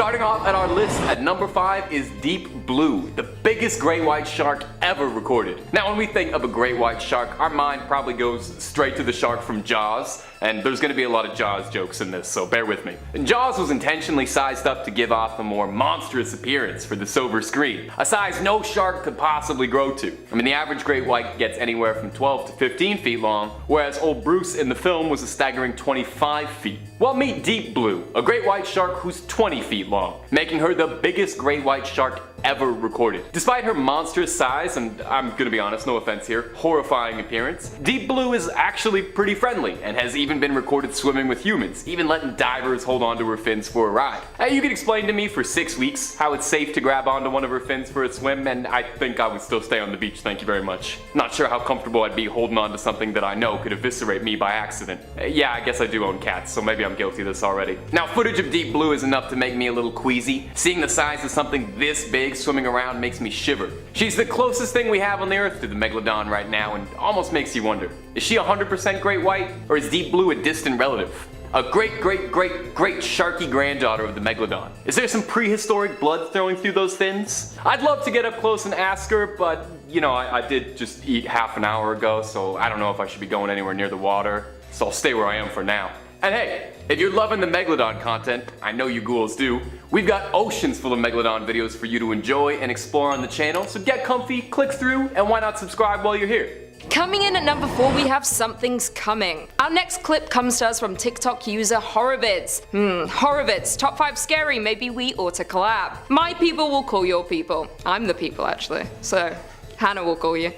Starting off at our list at number 5 is deep blue, the biggest great white shark ever recorded. Now when we think of a great white shark, our mind probably goes straight to the shark from Jaws, and there's going to be a lot of Jaws jokes in this, so bear with me. And Jaws was intentionally sized up to give off a more monstrous appearance for the silver screen, a size no shark could possibly grow to. I mean, the average great white gets anywhere from 12 to 15 feet long, whereas old Bruce in the film was a staggering 25 feet. Well, meet deep blue, a great white shark who's 20 feet long, making her the biggest great white shark ever recorded. Despite her monstrous size, and I'm gonna be honest, no offense here, horrifying appearance, deep blue is actually pretty friendly and has even been recorded swimming with humans, even letting divers hold onto her fins for a ride. You could explain to me for 6 weeks how it's safe to grab onto one of her fins for a swim, and I think I would still stay on the beach, thank you very much. Not sure how comfortable I'd be holding on to something that I know could eviscerate me by accident. Yeah, I guess I do own cats, so maybe I'm guilty of this already. Now, footage of deep blue is enough to make me a little queasy. Seeing the size of something this big swimming around makes me shiver. She's the closest thing we have on the earth to the Megalodon right now, and almost makes you wonder, is she 100% great white, or is deep blue a distant relative? A great sharky granddaughter of the Megalodon. Is there some prehistoric blood throwing through those fins? I'd love to get up close and ask her, but you know, I did just eat half an hour ago, so I don't know if I should be going anywhere near the water, so I'll stay where I am for now. And hey, if you're loving the Megalodon content, I know you ghouls do, we've got oceans full of Megalodon videos for you to enjoy and explore on the channel, so get comfy, click through, and why not subscribe while you're here? Coming in at number 4, we have Something's Coming. Our next clip comes to us from TikTok user Horrorvids. Horrorvids, top 5 scary, maybe we ought to collab. My people will call your people. I'm the people actually, so Hannah will call you.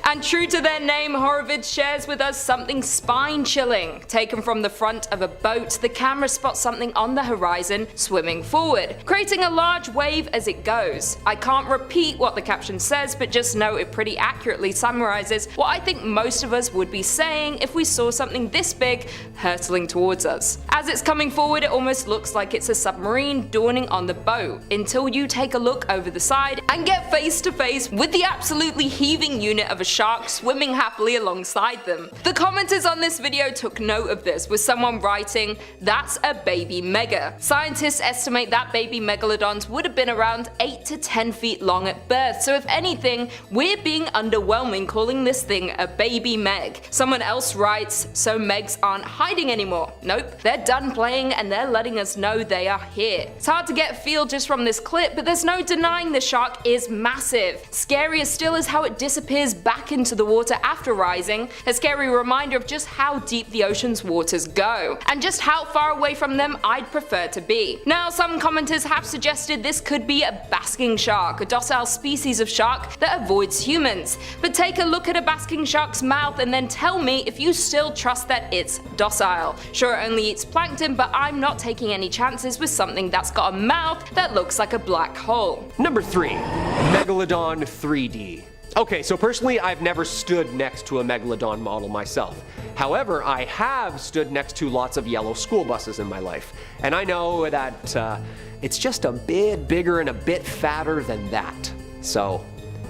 And true to their name, Horrorvids shares with us something spine-chilling. Taken from the front of a boat, the camera spots something on the horizon swimming forward, creating a large wave as it goes. I can't repeat what the caption says, but just know it pretty accurately summarizes what I think most of us would be saying if we saw something this big hurtling towards us. As it's coming forward, it almost looks like it's a submarine dawning on the boat, until you take a look over the side and get face to face with the absolutely heaving unit of a shark swimming happily alongside them. The commenters on this video took note of this, with someone writing, "That's a baby mega." Scientists estimate that baby megalodons would have been around 8 to 10 feet long at birth, so if anything, we're being underwhelming calling this thing a baby meg. Someone else writes, "So megs aren't hiding anymore." Nope, they're done playing and they're letting us know they are here. It's hard to get a feel just from this clip, but there's no denying the shark is massive. Scarier still is how it disappears back into the water after rising, a scary reminder of just how deep the ocean's waters go, and just how far away from them I'd prefer to be. Now, some commenters have suggested this could be a basking shark, a docile species of shark that avoids humans. But take a look at a basking shark's mouth and then tell me if you still trust that it's docile. Sure, it only eats plankton, but I'm not taking any chances with something that's got a mouth that looks like a black hole. Number 3. Megalodon 3D. Okay, so personally I've never stood next to a Megalodon model myself. However, I have stood next to lots of yellow school buses in my life. And I know that it's just a bit bigger and a bit fatter than that. So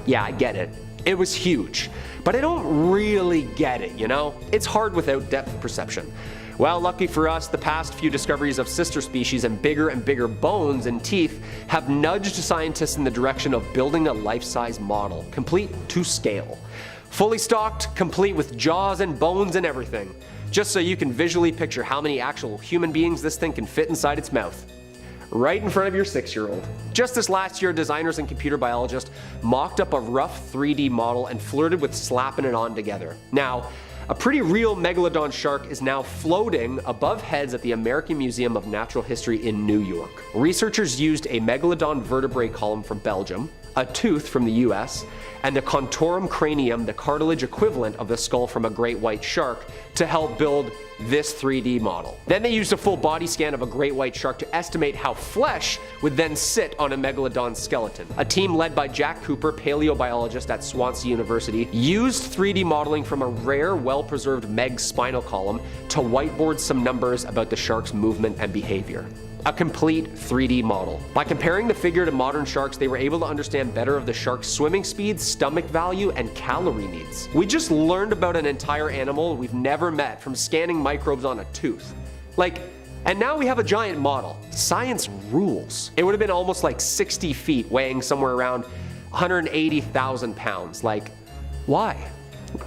yeah, I get it. It was huge. But I don't really get it, you know? It's hard without depth perception. Well, lucky for us, the past few discoveries of sister species and bigger bones and teeth have nudged scientists in the direction of building a life-size model, complete to scale. Fully stocked, complete with jaws and bones and everything, just so you can visually picture how many actual human beings this thing can fit inside its mouth. Right in front of your 6-year-old. Just this last year, designers and computer biologists mocked up a rough 3D model and flirted with slapping it on together. Now, a pretty real Megalodon shark is now floating above heads at the American Museum of Natural History in New York. Researchers used a Megalodon vertebrae column from Belgium, a tooth from the US, and the contorum cranium, the cartilage equivalent of the skull from a great white shark, to help build this 3D model. Then they used a full body scan of a great white shark to estimate how flesh would then sit on a Megalodon skeleton. A team led by Jack Cooper, paleobiologist at Swansea University, used 3D modeling from a rare, well-preserved Meg spinal column to whiteboard some numbers about the shark's movement and behavior. A complete 3D model. By comparing the figure to modern sharks, they were able to understand better of the shark's swimming speed, stomach value, and calorie needs. We just learned about an entire animal we've never met from scanning microbes on a tooth. Like, And now we have a giant model. Science rules. It would have been almost like 60 feet, weighing somewhere around 180,000 pounds. Like, why?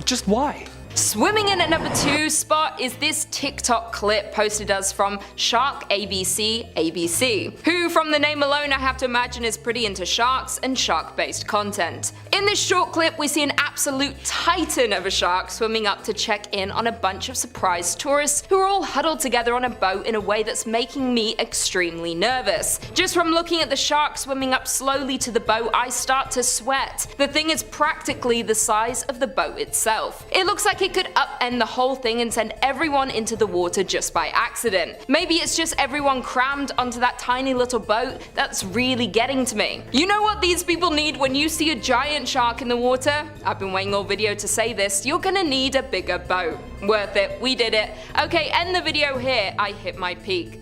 Just why? Swimming in at number 2 spot is this TikTok clip posted us from Shark ABC, who from the name alone I have to imagine is pretty into sharks and shark-based content. In this short clip we see an absolute titan of a shark swimming up to check in on a bunch of surprised tourists who are all huddled together on a boat in a way that's making me extremely nervous. Just from looking at the shark swimming up slowly to the boat, I start to sweat. The thing is practically the size of the boat itself. It looks like it could upend the whole thing and send everyone into the water just by accident. Maybe it's just everyone crammed onto that tiny little boat that's really getting to me. You know what these people need when you see a giant shark in the water? I've been waiting all video to say this, you're gonna need a bigger boat. Worth it, we did it. Okay, end the video here, I hit my peak.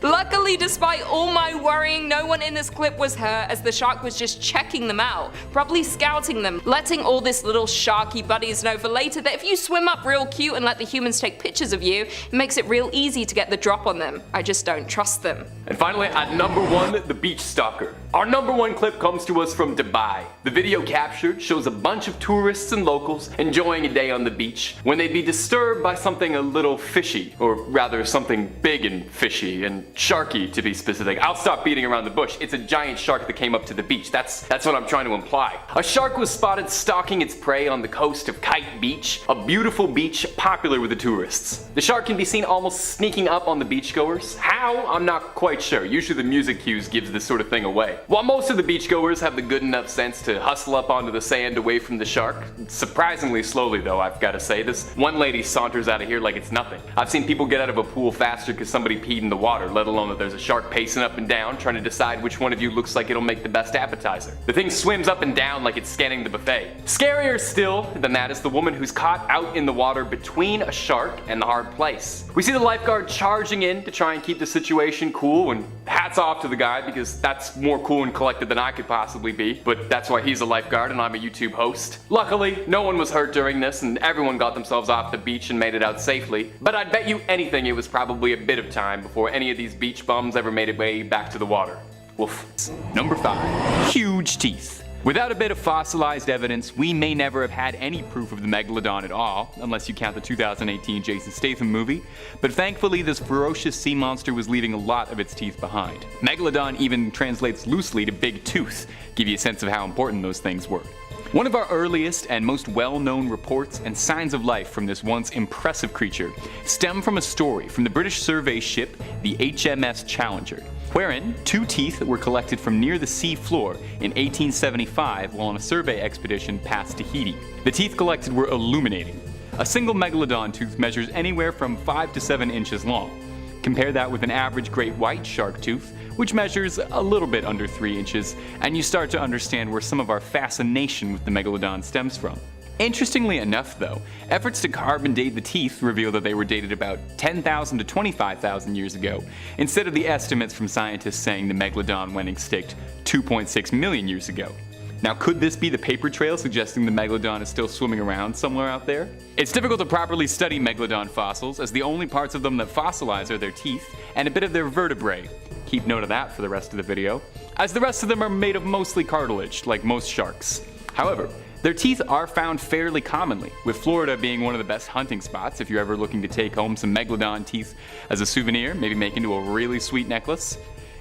Luckily, despite all my worrying, no one in this clip was hurt as the shark was just checking them out, probably scouting them, letting all this little sharky buddies know for later that if you swim up real cute and let the humans take pictures of you, it makes it real easy to get the drop on them. I just don't trust them. And finally, at number 1, the beach stalker. Our number 1 clip comes to us from Dubai. The video captured shows a bunch of tourists and locals enjoying a day on the beach when they'd be disturbed by something a little fishy, or rather something big and fishy and sharky to be specific. I'll stop beating around the bush. It's a giant shark that came up to the beach. That's what I'm trying to imply. A shark was spotted stalking its prey on the coast of Kite Beach, a beautiful beach popular with the tourists. The shark can be seen almost sneaking up on the beachgoers. How? I'm not quite sure. Usually the music cues gives this sort of thing away. While most of the beachgoers have the good enough sense to hustle up onto the sand away from the shark, surprisingly slowly though, I've got to say. This one lady saunters out of here like it's nothing. I've seen people get out of a pool faster because somebody peed in the water, let alone that there's a shark pacing up and down trying to decide which one of you looks like it'll make the best appetizer. The thing swims up and down like it's scanning the buffet. Scarier still than that is the woman who's caught out in the water between a shark and the hard place. We see the lifeguard charging in to try and keep the situation cool, and hats off to the guy because that's more cool and collected than I could possibly be, but that's why he's a lifeguard and I'm a YouTube host. Luckily, no one was hurt during this and everyone got themselves off the beach and made it out safely, but I'd bet you anything it was probably a bit of time before any of these beach bums ever made it way back to the water. Woof. Number 5. Huge teeth. Without a bit of fossilized evidence, we may never have had any proof of the Megalodon at all, unless you count the 2018 Jason Statham movie, but thankfully this ferocious sea monster was leaving a lot of its teeth behind. Megalodon even translates loosely to big tooth, give you a sense of how important those things were. One of our earliest and most well-known reports and signs of life from this once impressive creature stem from a story from the British survey ship the HMS Challenger, wherein 2 teeth were collected from near the sea floor in 1875 while on a survey expedition past Tahiti. The teeth collected were illuminating. A single Megalodon tooth measures anywhere from 5 to 7 inches long. Compare that with an average great white shark tooth, which measures a little bit under 3 inches, and you start to understand where some of our fascination with the Megalodon stems from. Interestingly enough though, efforts to carbon date the teeth reveal that they were dated about 10,000 to 25,000 years ago, instead of the estimates from scientists saying the Megalodon went extinct 2.6 million years ago. Now, could this be the paper trail suggesting the Megalodon is still swimming around somewhere out there? It's difficult to properly study Megalodon fossils, as the only parts of them that fossilize are their teeth and a bit of their vertebrae. Keep note of that for the rest of the video, as the rest of them are made of mostly cartilage, like most sharks. However, their teeth are found fairly commonly, with Florida being one of the best hunting spots if you're ever looking to take home some Megalodon teeth as a souvenir, maybe make into a really sweet necklace.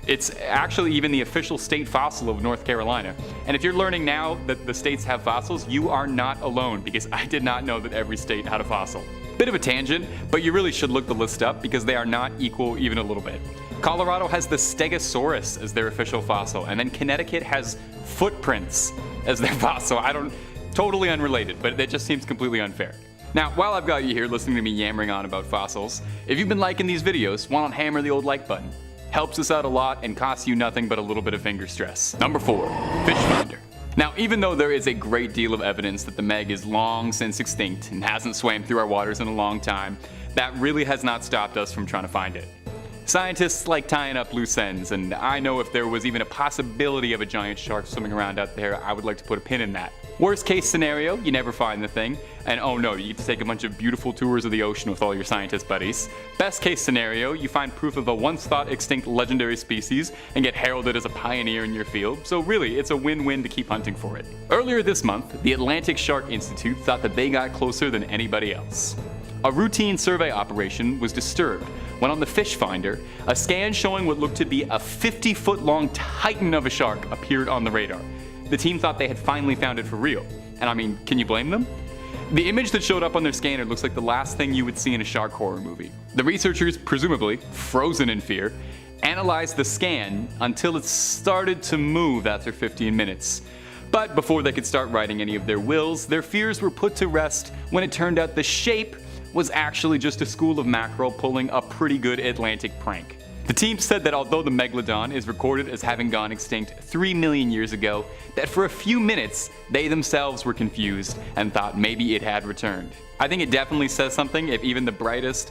It's actually even the official state fossil of North Carolina. And if you're learning now that the states have fossils, you are not alone, because I did not know that every state had a fossil. Bit of a tangent, but you really should look the list up because they are not equal even a little bit. Colorado has the Stegosaurus as their official fossil, and then Connecticut has footprints as their fossil. Totally unrelated, but it just seems completely unfair. Now, while I've got you here listening to me yammering on about fossils, if you've been liking these videos, why not hammer the old like button? Helps us out a lot and costs you nothing but a little bit of finger stress. Number 4. Fish finder. Now, even though there is a great deal of evidence that the Meg is long since extinct and hasn't swam through our waters in a long time, that really has not stopped us from trying to find it. Scientists like tying up loose ends, and I know if there was even a possibility of a giant shark swimming around out there, I would like to put a pin in that. Worst case scenario, you never find the thing, and oh no, you get to take a bunch of beautiful tours of the ocean with all your scientist buddies. Best case scenario, you find proof of a once thought extinct legendary species and get heralded as a pioneer in your field, so really, it's a win-win to keep hunting for it. Earlier this month, the Atlantic Shark Institute thought that they got closer than anybody else. A routine survey operation was disturbed when on the fish finder, a scan showing what looked to be a 50-foot-long titan of a shark appeared on the radar. The team thought they had finally found it for real. And I mean, can you blame them? The image that showed up on their scanner looks like the last thing you would see in a shark horror movie. The researchers, presumably frozen in fear, analyzed the scan until it started to move after 15 minutes. But before they could start writing any of their wills, their fears were put to rest when it turned out the shape was actually just a school of mackerel pulling a pretty good Atlantic prank. The team said that although the Megalodon is recorded as having gone extinct 3 million years ago, that for a few minutes they themselves were confused and thought maybe it had returned. I think it definitely says something if even the brightest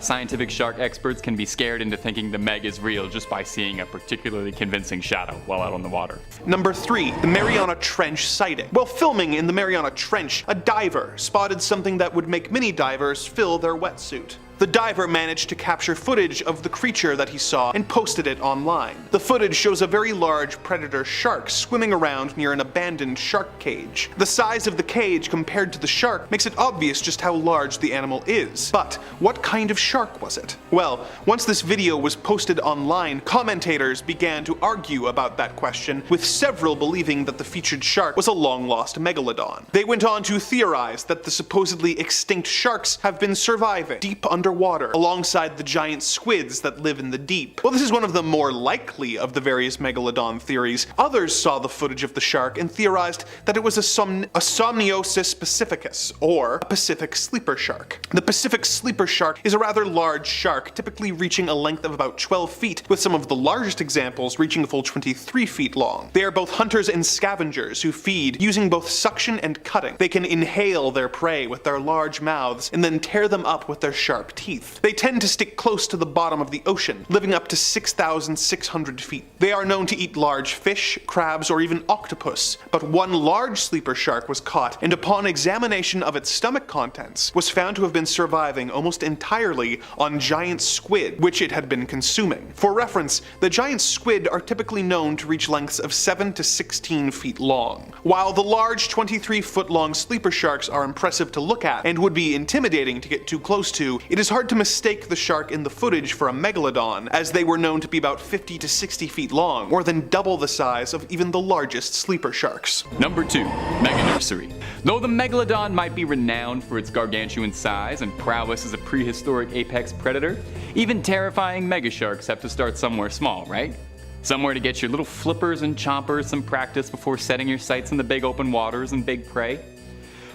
scientific shark experts can be scared into thinking the Meg is real just by seeing a particularly convincing shadow while out on the water. Number 3, the Mariana Trench sighting. While filming in the Mariana Trench, a diver spotted something that would make many divers fill their wetsuit. The diver managed to capture footage of the creature that he saw and posted it online. The footage shows a very large predator shark swimming around near an abandoned shark cage. The size of the cage compared to the shark makes it obvious just how large the animal is. But what kind of shark was it? Well, once this video was posted online, commentators began to argue about that question, with several believing that the featured shark was a long-lost megalodon. They went on to theorize that the supposedly extinct sharks have been surviving deep underwater, alongside the giant squids that live in the deep. Well, this is one of the more likely of the various megalodon theories. Others saw the footage of the shark and theorized that it was a Somniosis pacificus, or a Pacific sleeper shark. The Pacific sleeper shark is a rather large shark, typically reaching a length of about 12 feet, with some of the largest examples reaching a full 23 feet long. They are both hunters and scavengers who feed using both suction and cutting. They can inhale their prey with their large mouths and then tear them up with their sharp teeth. They tend to stick close to the bottom of the ocean, living up to 6,600 feet. They are known to eat large fish, crabs, or even octopus, but one large sleeper shark was caught, and upon examination of its stomach contents, was found to have been surviving almost entirely on giant squid, which it had been consuming. For reference, the giant squid are typically known to reach lengths of 7 to 16 feet long. While the large 23-foot-long sleeper sharks are impressive to look at and would be intimidating to get too close to, it is hard to mistake the shark in the footage for a megalodon, as they were known to be about 50 to 60 feet long, more than double the size of even the largest sleeper sharks. Number 2, Mega Nursery. Though the Megalodon might be renowned for its gargantuan size and prowess as a prehistoric apex predator, even terrifying megasharks have to start somewhere small, right? Somewhere to get your little flippers and chompers some practice before setting your sights in the big open waters and big prey.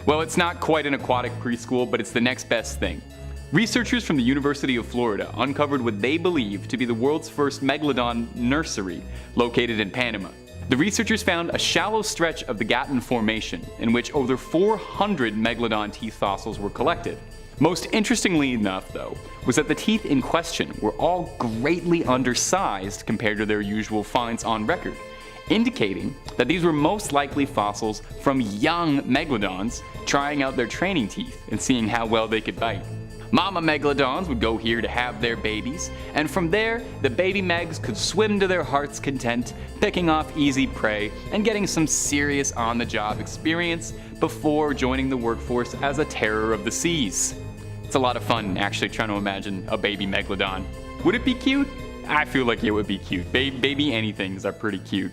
Well, it's not quite an aquatic preschool, but it's the next best thing. Researchers from the University of Florida uncovered what they believe to be the world's first Megalodon nursery, located in Panama. The researchers found a shallow stretch of the Gatun Formation, in which over 400 Megalodon teeth fossils were collected. Most interestingly enough, though, was that the teeth in question were all greatly undersized compared to their usual finds on record, indicating that these were most likely fossils from young Megalodons trying out their training teeth and seeing how well they could bite. Mama Megalodons would go here to have their babies, and from there, the baby Megs could swim to their heart's content, picking off easy prey and getting some serious on-the-job experience before joining the workforce as a terror of the seas. It's a lot of fun actually trying to imagine a baby Megalodon. Would it be cute? I feel like it would be cute. Baby anythings are pretty cute.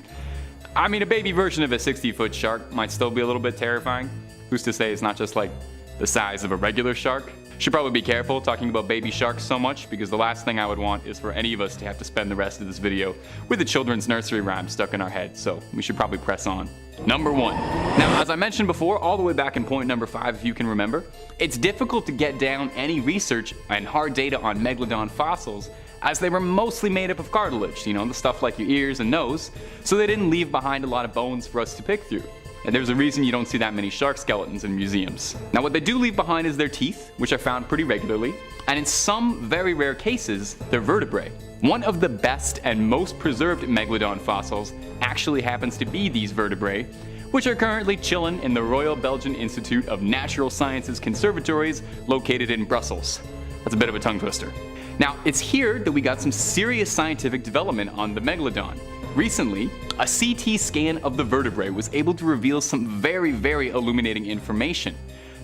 I mean, a baby version of a 60-foot shark might still be a little bit terrifying. Who's to say it's not just like the size of a regular shark? Should probably be careful talking about baby sharks so much, because the last thing I would want is for any of us to have to spend the rest of this video with a children's nursery rhyme stuck in our head, so we should probably press on. Number 1. Now, as I mentioned before, all the way back in point number 5, if you can remember, it's difficult to get down any research and hard data on Megalodon fossils, as they were mostly made up of cartilage, the stuff like your ears and nose, so they didn't leave behind a lot of bones for us to pick through. and there's a reason you don't see that many shark skeletons in museums. Now what they do leave behind is their teeth, which are found pretty regularly, and in some very rare cases, their vertebrae. One of the best and most preserved Megalodon fossils actually happens to be these vertebrae, which are currently chilling in the Royal Belgian Institute of Natural Sciences Conservatories located in Brussels. That's a bit of a tongue twister. Now, it's here that we got some serious scientific development on the Megalodon. Recently, a CT scan of the vertebrae was able to reveal some very, very illuminating information.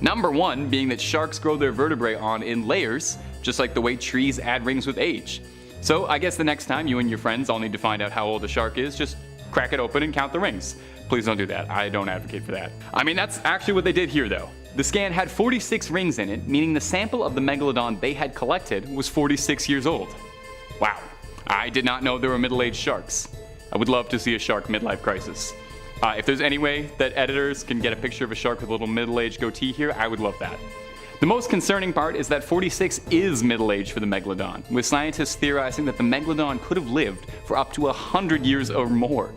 Number one being that sharks grow their vertebrae on in layers, just like the way trees add rings with age. So I guess the next time you and your friends all need to find out how old a shark is, just crack it open and count the rings. Please don't do that. I don't advocate for that. I mean, that's actually what they did here though. The scan had 46 rings in it, meaning the sample of the Megalodon they had collected was 46 years old. Wow. I did not know there were middle-aged sharks. I would love to see a shark midlife crisis. If there's any way that editors can get a picture of a shark with a little middle-aged goatee here, I would love that. The most concerning part is that 46 is middle-aged for the Megalodon, with scientists theorizing that the Megalodon could have lived for up to 100 years or more.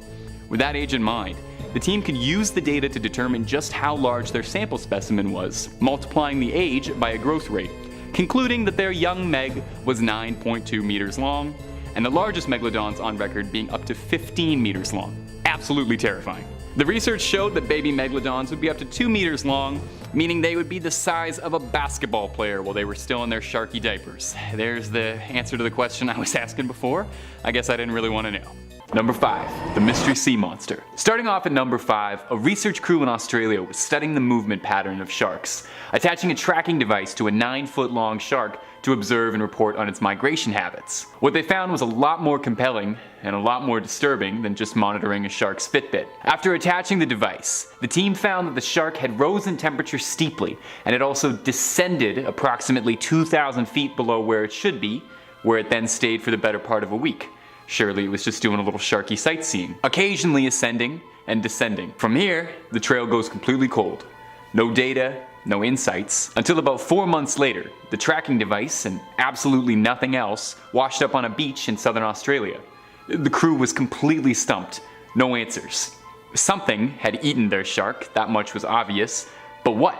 With that age in mind, the team could use the data to determine just how large their sample specimen was, multiplying the age by a growth rate, concluding that their young Meg was 9.2 meters long, and the largest Megalodons on record being up to 15 meters long. Absolutely terrifying. The research showed that baby Megalodons would be up to 2 meters long, meaning they would be the size of a basketball player while they were still in their sharky diapers. There's the answer to the question I was asking before. I guess I didn't really want to know. Number 5, the mystery sea monster. Starting off at number 5, a research crew in Australia was studying the movement pattern of sharks, attaching a tracking device to a 9-foot-long shark to observe and report on its migration habits. What they found was a lot more compelling and a lot more disturbing than just monitoring a shark's Fitbit. After attaching the device, the team found that the shark had rose in temperature steeply, and it also descended approximately 2,000 feet below where it should be, where it then stayed for the better part of a week. Surely it was just doing a little sharky sightseeing, occasionally ascending and descending. From here, the trail goes completely cold. No data, no insights, until about 4 months later, the tracking device and absolutely nothing else washed up on a beach in southern Australia. The crew was completely stumped, no answers. Something had eaten their shark, that much was obvious, but what?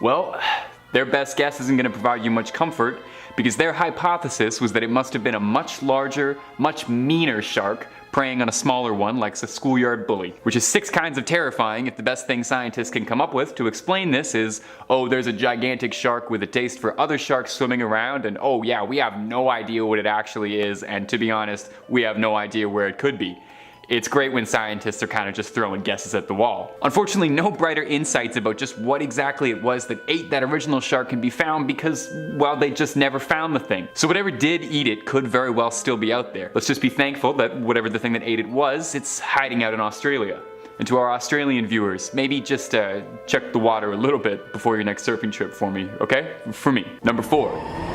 Well, their best guess isn't going to provide you much comfort, because their hypothesis was that it must have been a much larger, much meaner shark preying on a smaller one like a schoolyard bully. Which is 6 kinds of terrifying if the best thing scientists can come up with to explain this is, oh, there's a gigantic shark with a taste for other sharks swimming around, and oh yeah, we have no idea what it actually is, and to be honest, we have no idea where it could be. It's great when scientists are kind of just throwing guesses at the wall. Unfortunately, no brighter insights about just what exactly it was that ate that original shark can be found because, well, they just never found the thing. So whatever did eat it could very well still be out there. Let's just be thankful that whatever the thing that ate it was, it's hiding out in Australia. And to our Australian viewers, maybe just check the water a little bit before your next surfing trip for me, okay? For me. Number 4,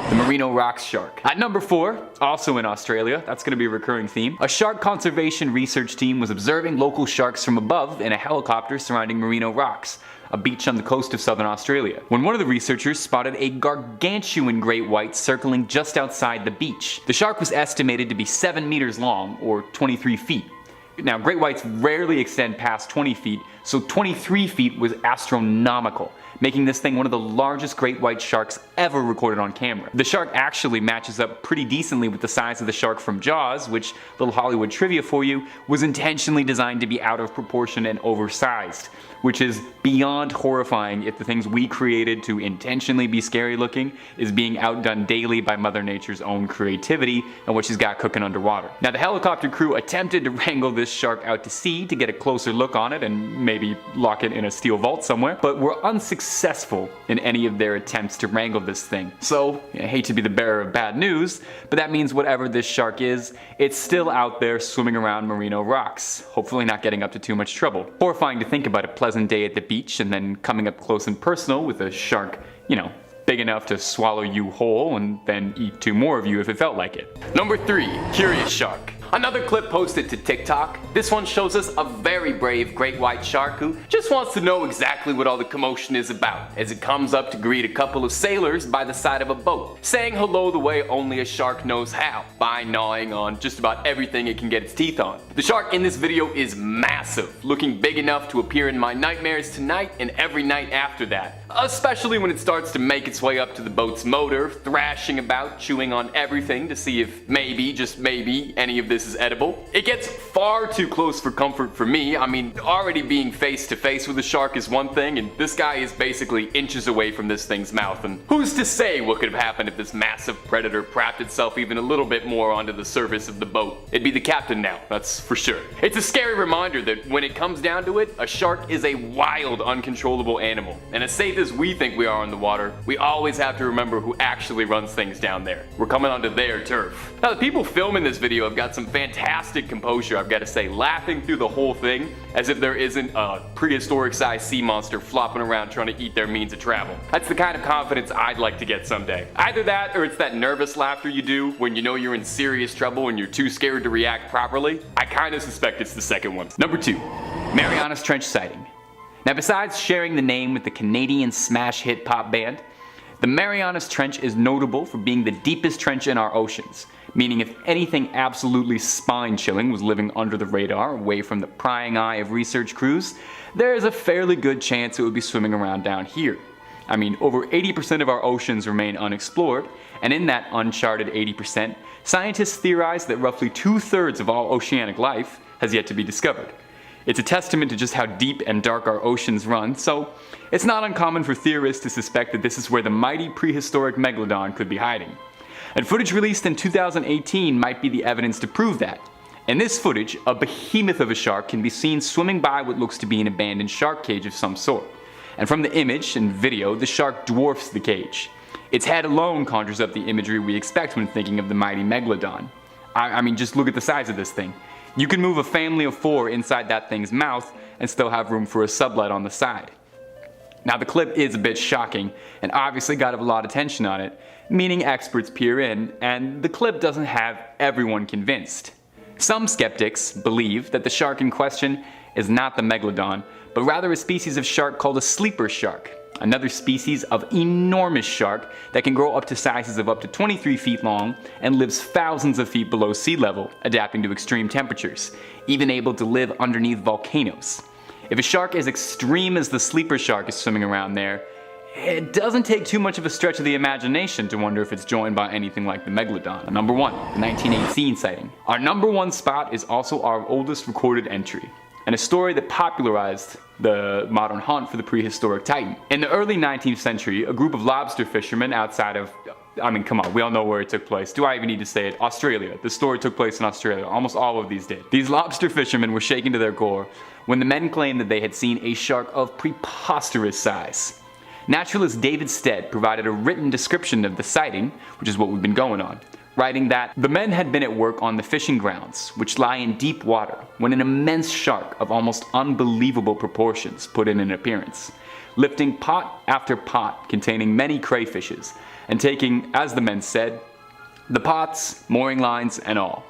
the Merino rocks shark. At number 4, also in Australia, that's gonna be a recurring theme, a shark conservation research team was observing local sharks from above in a helicopter surrounding Merino Rocks, a beach on the coast of southern Australia, when one of the researchers spotted a gargantuan great white circling just outside the beach. The shark was estimated to be 7 meters long, or 23 feet. Now, great whites rarely extend past 20 feet, so 23 feet was astronomical, making this thing one of the largest great white sharks ever recorded on camera. The shark actually matches up pretty decently with the size of the shark from Jaws, which, little Hollywood trivia for you, was intentionally designed to be out of proportion and oversized, which is beyond horrifying if the things we created to intentionally be scary looking is being outdone daily by Mother Nature's own creativity and what she's got cooking underwater. Now, the helicopter crew attempted to wrangle this shark out to sea to get a closer look on it and maybe lock it in a steel vault somewhere, but were unsuccessful in any of their attempts to wrangle this thing. So, I hate to be the bearer of bad news, but that means whatever this shark is, it's still out there swimming around Merino Rocks, hopefully not getting up to too much trouble. Horrifying to think about a pleasant day at the beach and then coming up close and personal with a shark, you know, big enough to swallow you whole and then eat 2 more of you if it felt like it. Number 3, curious shark. Another clip posted to TikTok. This one shows us a very brave great white shark who just wants to know exactly what all the commotion is about as it comes up to greet a couple of sailors by the side of a boat, saying hello the way only a shark knows how, by gnawing on just about everything it can get its teeth on. The shark in this video is massive, looking big enough to appear in my nightmares tonight and every night after that, especially when it starts to make its way up to the boat's motor, thrashing about, chewing on everything to see if maybe, just maybe, any of this is edible. It gets far too close for comfort for me. I mean, already being face to face with a shark is one thing, and this guy is basically inches away from this thing's mouth, and who's to say what could have happened if this massive predator propped itself even a little bit more onto the surface of the boat? It'd be the captain now, that's for sure. It's a scary reminder that when it comes down to it, a shark is a wild, uncontrollable animal, and as safe as we think we are in the water, we always have to remember who actually runs things down there. We're coming onto their turf. Now, the people filming this video have got some fantastic composure, I've got to say, laughing through the whole thing as if there isn't a prehistoric sized sea monster flopping around trying to eat their means of travel. That's the kind of confidence I'd like to get someday. Either that or it's that nervous laughter you do when you know you're in serious trouble and you're too scared to react properly. I kinda suspect it's the second one. Number 2. Mariana's Trench sighting. Now, besides sharing the name with the Canadian smash hit pop band, the Mariana's Trench is notable for being the deepest trench in our oceans, meaning if anything absolutely spine-chilling was living under the radar, away from the prying eye of research crews, there is a fairly good chance it would be swimming around down here. I mean, over 80% of our oceans remain unexplored, and in that uncharted 80%, scientists theorize that roughly 2/3 of all oceanic life has yet to be discovered. It's a testament to just how deep and dark our oceans run, so it's not uncommon for theorists to suspect that this is where the mighty prehistoric Megalodon could be hiding. And footage released in 2018 might be the evidence to prove that. In this footage, a behemoth of a shark can be seen swimming by what looks to be an abandoned shark cage of some sort. And from the image and video, the shark dwarfs the cage. Its head alone conjures up the imagery we expect when thinking of the mighty Megalodon. I mean, just look at the size of this thing. You can move a family of 4 inside that thing's mouth and still have room for a sublet on the side. Now, the clip is a bit shocking and obviously got a lot of attention on it, meaning experts peer in, and the clip doesn't have everyone convinced. Some skeptics believe that the shark in question is not the Megalodon, but rather a species of shark called a sleeper shark, another species of enormous shark that can grow up to sizes of up to 23 feet long and lives thousands of feet below sea level, adapting to extreme temperatures, even able to live underneath volcanoes. If a shark as extreme as the sleeper shark is swimming around there, it doesn't take too much of a stretch of the imagination to wonder if it's joined by anything like the Megalodon. Number 1, the 1918 sighting. Our number 1 spot is also our oldest recorded entry, and a story that popularized the modern hunt for the prehistoric titan. In the early 19th century, a group of lobster fishermen outside of, I mean, come on, we all know where it took place. Do I even need to say it? Australia. The story took place in Australia. Almost all of these did. These lobster fishermen were shaken to their core when the men claimed that they had seen a shark of preposterous size. Naturalist David Stead provided a written description of the sighting, which is what we've been going on, writing that the men had been at work on the fishing grounds, which lie in deep water, when an immense shark of almost unbelievable proportions put in an appearance, lifting pot after pot containing many crayfishes, and taking, as the men said, the pots, mooring lines, and all.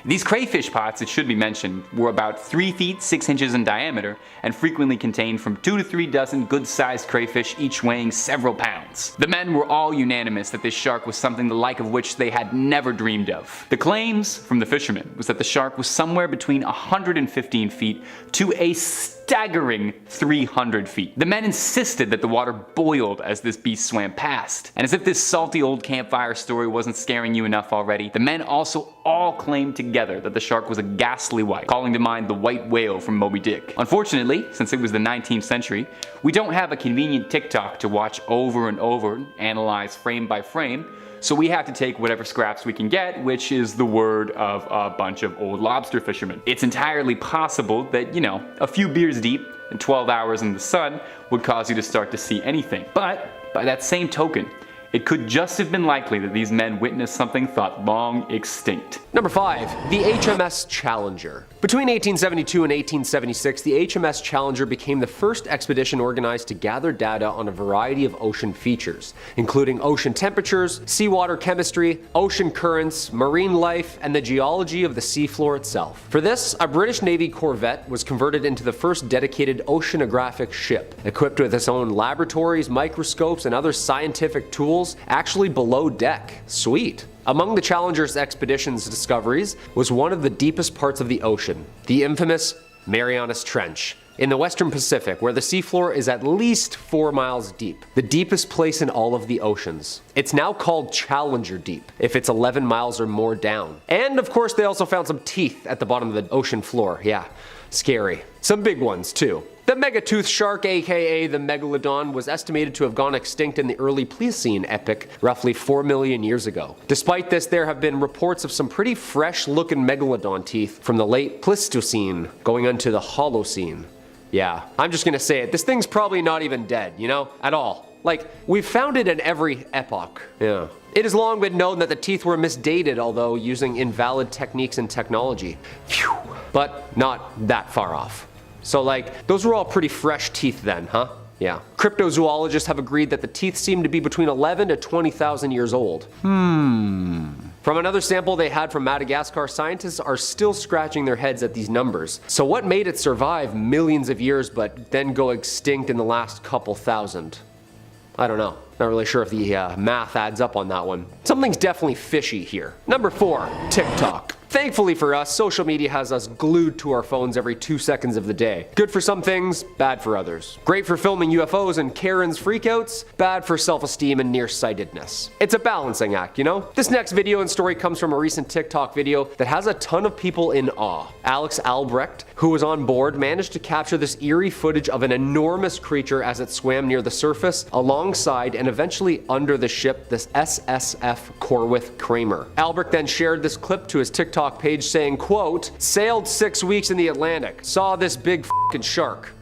These crayfish pots, it should be mentioned, were about 3 feet 6 inches in diameter and frequently contained from 2 to 3 dozen good-sized crayfish, each weighing several pounds. The men were all unanimous that this shark was something the like of which they had never dreamed of. The claims from the fishermen was that the shark was somewhere between 115 feet to a staggering 300 feet. The men insisted that the water boiled as this beast swam past. And as if this salty old campfire story wasn't scaring you enough already, the men also all claimed together that the shark was a ghastly white, calling to mind the white whale from Moby Dick. Unfortunately, since it was the 19th century, we don't have a convenient TikTok to watch over and over, analyze frame by frame, so we have to take whatever scraps we can get, which is the word of a bunch of old lobster fishermen. It's entirely possible that, you know, a few beers deep and 12 hours in the sun would cause you to start to see anything. But by that same token, it could just have been likely that these men witnessed something thought long extinct. Number 5. The HMS Challenger. Between 1872 and 1876, the HMS Challenger became the first expedition organized to gather data on a variety of ocean features, including ocean temperatures, seawater chemistry, ocean currents, marine life, and the geology of the seafloor itself. For this, a British Navy corvette was converted into the first dedicated oceanographic ship, equipped with its own laboratories, microscopes, and other scientific tools actually below deck. Sweet. Among the Challenger's expedition's discoveries was one of the deepest parts of the ocean, the infamous Mariana's Trench, in the western Pacific, where the seafloor is at least 4 miles deep, the deepest place in all of the oceans. It's now called Challenger Deep, if it's 11 miles or more down. And of course they also found some teeth at the bottom of the ocean floor. Yeah, scary. Some big ones too. The megatooth shark, aka the Megalodon, was estimated to have gone extinct in the early Pleistocene epoch, roughly 4 million years ago. Despite this, there have been reports of some pretty fresh-looking Megalodon teeth from the late Pleistocene going into the Holocene. Yeah, I'm just gonna say it, this thing's probably not even dead, you know, at all. Like, we've found it in every epoch. Yeah. It has long been known that the teeth were misdated, although using invalid techniques and technology. Phew. But not that far off. So like, those were all pretty fresh teeth then, huh? Yeah. Cryptozoologists have agreed that the teeth seem to be between 11 to 20,000 years old. From another sample they had from Madagascar, scientists are still scratching their heads at these numbers. So what made it survive millions of years but then go extinct in the last couple thousand? I don't know. Not really sure if the math adds up on that one. Something's definitely fishy here. Number 4, TikTok. Thankfully for us, social media has us glued to our phones every 2 seconds of the day. Good for some things, bad for others. Great for filming UFOs and Karen's freakouts, bad for self-esteem and nearsightedness. It's a balancing act, you know? This next video and story comes from a recent TikTok video that has a ton of people in awe. Alex Albrecht, who was on board, managed to capture this eerie footage of an enormous creature as it swam near the surface, alongside and eventually under the ship, this SSF Corwith Kramer. Albrecht then shared this clip to his TikTok page saying, quote, "Sailed 6 weeks in the Atlantic, saw this big f***ing shark."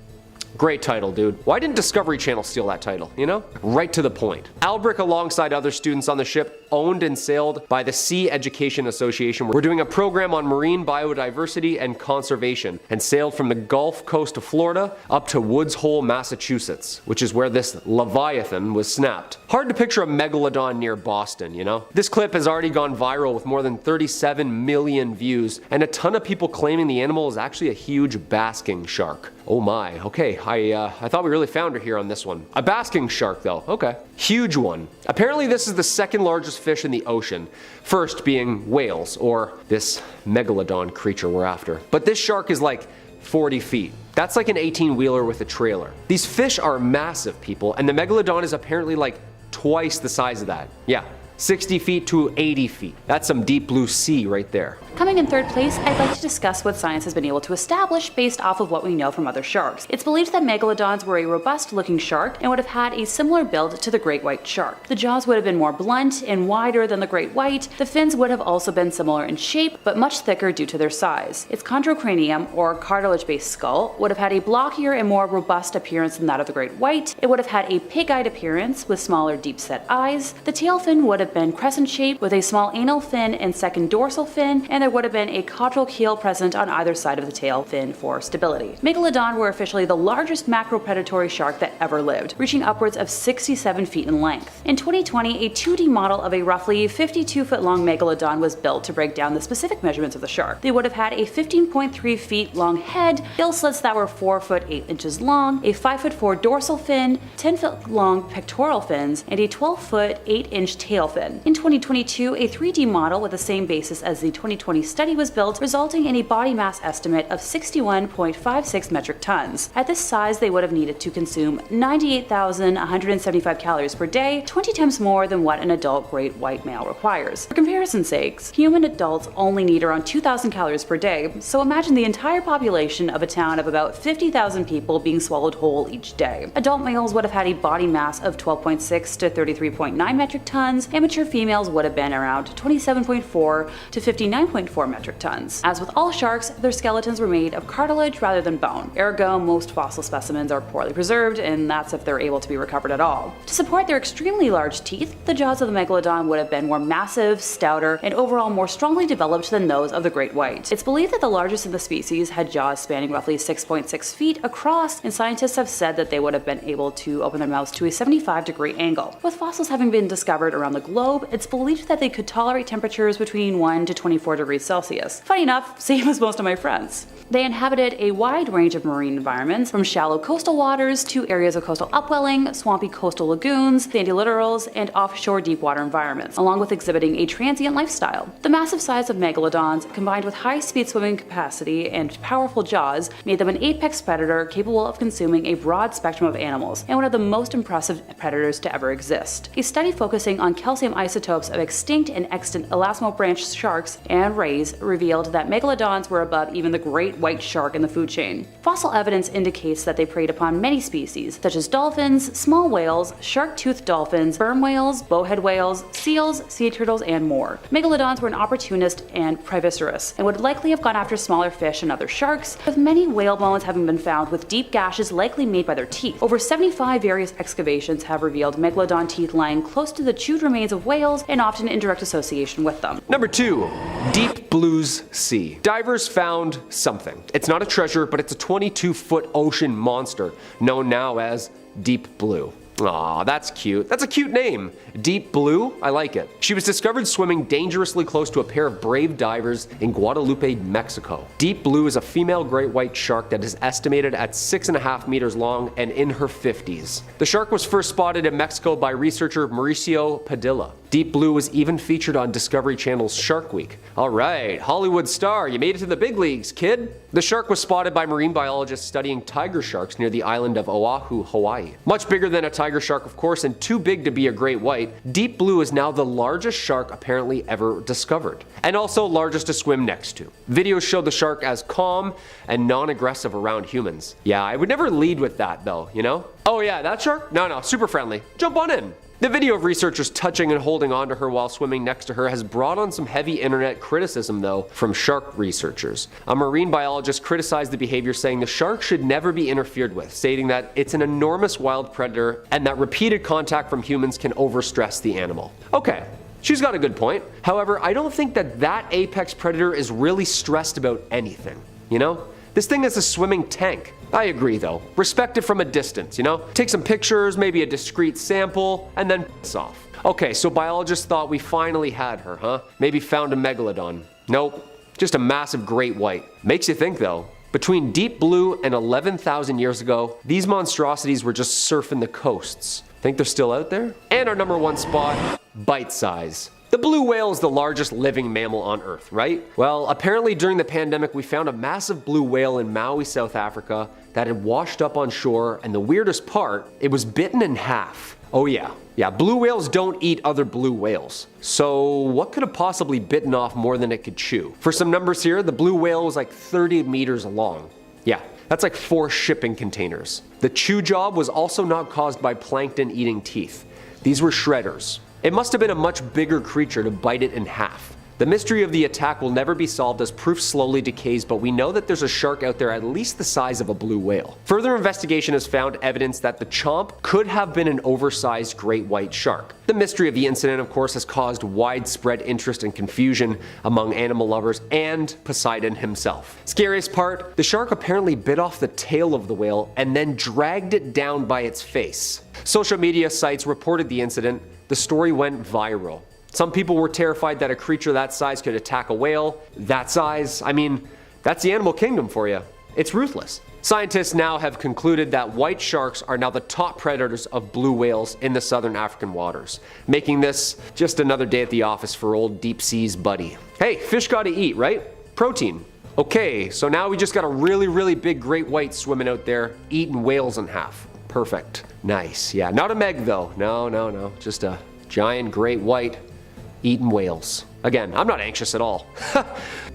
Great title, dude. Why didn't Discovery Channel steal that title, you know? Right to the point. Albrecht, alongside other students on the ship, owned and sailed by the Sea Education Association, were doing a program on marine biodiversity and conservation, and sailed from the Gulf Coast of Florida up to Woods Hole, Massachusetts, which is where this Leviathan was snapped. Hard to picture a Megalodon near Boston, you know? This clip has already gone viral with more than 37 million views, and a ton of people claiming the animal is actually a huge basking shark. Oh my, okay, I thought we really found her here on this one. A basking shark though, okay. Huge one. Apparently this is the second largest fish in the ocean, first being whales, or this Megalodon creature we're after. But this shark is like 40 feet. That's like an 18-wheeler with a trailer. These fish are massive, people, and the Megalodon is apparently like twice the size of that. Yeah. 60 feet to 80 feet. That's some deep blue sea right there. Coming in third place, I'd like to discuss what science has been able to establish based off of what we know from other sharks. It's believed that Megalodons were a robust-looking shark and would have had a similar build to the great white shark. The jaws would have been more blunt and wider than the great white. The fins would have also been similar in shape, but much thicker due to their size. Its chondrocranium, or cartilage-based skull, would have had a blockier and more robust appearance than that of the great white. It would have had a pig-eyed appearance with smaller, deep-set eyes. The tail fin would have been crescent-shaped with a small anal fin and second dorsal fin, and there would have been a caudal keel present on either side of the tail fin for stability. Megalodon were officially the largest macropredatory shark that ever lived, reaching upwards of 67 feet in length. In 2020, a 2D model of a roughly 52-foot-long Megalodon was built to break down the specific measurements of the shark. They would have had a 15.3 feet long head, gill slits that were 4 foot 8 inches long, a 5'4" dorsal fin, 10-foot long pectoral fins, and a 12-foot 8-inch tail fin. In 2022, a 3D model with the same basis as the 2020 study was built, resulting in a body mass estimate of 61.56 metric tons. At this size, they would have needed to consume 98,175 calories per day, 20 times more than what an adult great white male requires. For comparison's sakes, human adults only need around 2,000 calories per day, so imagine the entire population of a town of about 50,000 people being swallowed whole each day. Adult males would have had a body mass of 12.6 to 33.9 metric tons, and immature females would have been around 27.4 to 59.4 metric tons. As with all sharks, their skeletons were made of cartilage rather than bone. Ergo, most fossil specimens are poorly preserved, and that's if they're able to be recovered at all. To support their extremely large teeth, the jaws of the Megalodon would have been more massive, stouter, and overall more strongly developed than those of the great white. It's believed that the largest of the species had jaws spanning roughly 6.6 feet across, and scientists have said that they would have been able to open their mouths to a 75-degree angle. With fossils having been discovered around the globe, it's believed that they could tolerate temperatures between 1 to 24 degrees Celsius. Funny enough, same as most of my friends. They inhabited a wide range of marine environments, from shallow coastal waters to areas of coastal upwelling, swampy coastal lagoons, sandy littorals, and offshore deepwater environments, along with exhibiting a transient lifestyle. The massive size of megalodons, combined with high-speed swimming capacity and powerful jaws, made them an apex predator capable of consuming a broad spectrum of animals, and one of the most impressive predators to ever exist. A study focusing on calcium isotopes of extinct and extant elasmobranch sharks and rays revealed that megalodons were above even the great white shark in the food chain. Fossil evidence indicates that they preyed upon many species, such as dolphins, small whales, shark-toothed dolphins, sperm whales, bowhead whales, seals, sea turtles, and more. Megalodons were an opportunist and prehistoric, and would likely have gone after smaller fish and other sharks, with many whale bones having been found with deep gashes likely made by their teeth. Over 75 various excavations have revealed megalodon teeth lying close to the chewed remains of whales and often in direct association with them. Number 2. Deep Blue's Sea. Divers found something. It's not a treasure, but it's a 22-foot ocean monster, known now as Deep Blue. Aw, that's cute. That's a cute name. Deep Blue? I like it. She was discovered swimming dangerously close to a pair of brave divers in Guadalupe, Mexico. Deep Blue is a female great white shark that is estimated at 6.5 meters long and in her 50s. The shark was first spotted in Mexico by researcher Mauricio Padilla. Deep Blue was even featured on Discovery Channel's Shark Week. Alright, Hollywood star, you made it to the big leagues, kid. The shark was spotted by marine biologists studying tiger sharks near the island of Oahu, Hawaii. Much bigger than a tiger shark, of course, and too big to be a great white, Deep Blue is now the largest shark apparently ever discovered, and also largest to swim next to. Videos show the shark as calm and non-aggressive around humans. Yeah, I would never lead with that though, you know? Oh yeah, that shark? No, super friendly. Jump on in. The video of researchers touching and holding onto her while swimming next to her has brought on some heavy internet criticism though from shark researchers. A marine biologist criticized the behavior, saying the shark should never be interfered with, stating that it's an enormous wild predator and that repeated contact from humans can overstress the animal. Okay, she's got a good point. However, I don't think that apex predator is really stressed about anything, you know? This thing is a swimming tank. I agree though. Respect it from a distance, you know? Take some pictures, maybe a discrete sample, and then piss off. Okay, so biologists thought we finally had her, huh? Maybe found a megalodon. Nope, just a massive great white. Makes you think though. Between Deep Blue and 11,000 years ago, these monstrosities were just surfing the coasts. Think they're still out there? And our number 1 spot, bite size. The blue whale is the largest living mammal on Earth, right? Well, apparently during the pandemic we found a massive blue whale in Maui, South Africa that had washed up on shore, and the weirdest part, it was bitten in half. Oh yeah, blue whales don't eat other blue whales. So what could have possibly bitten off more than it could chew? For some numbers here, the blue whale was like 30 meters long. Yeah, that's like 4 shipping containers. The chew job was also not caused by plankton eating teeth. These were shredders. It must have been a much bigger creature to bite it in half. The mystery of the attack will never be solved as proof slowly decays, but we know that there's a shark out there at least the size of a blue whale. Further investigation has found evidence that the chomp could have been an oversized great white shark. The mystery of the incident, of course, has caused widespread interest and confusion among animal lovers and Poseidon himself. Scariest part, the shark apparently bit off the tail of the whale and then dragged it down by its face. Social media sites reported the incident. The story went viral. Some people were terrified that a creature that size could attack a whale. That size, I mean, that's the animal kingdom for you. It's ruthless. Scientists now have concluded that white sharks are now the top predators of blue whales in the southern African waters, making this just another day at the office for old deep seas buddy. Hey, fish gotta eat, right? Protein. Okay, so now we just got a really big great white swimming out there, eating whales in half. Perfect. Nice. Yeah, not a meg though. No. Just a giant great white eating whales. Again, I'm not anxious at all.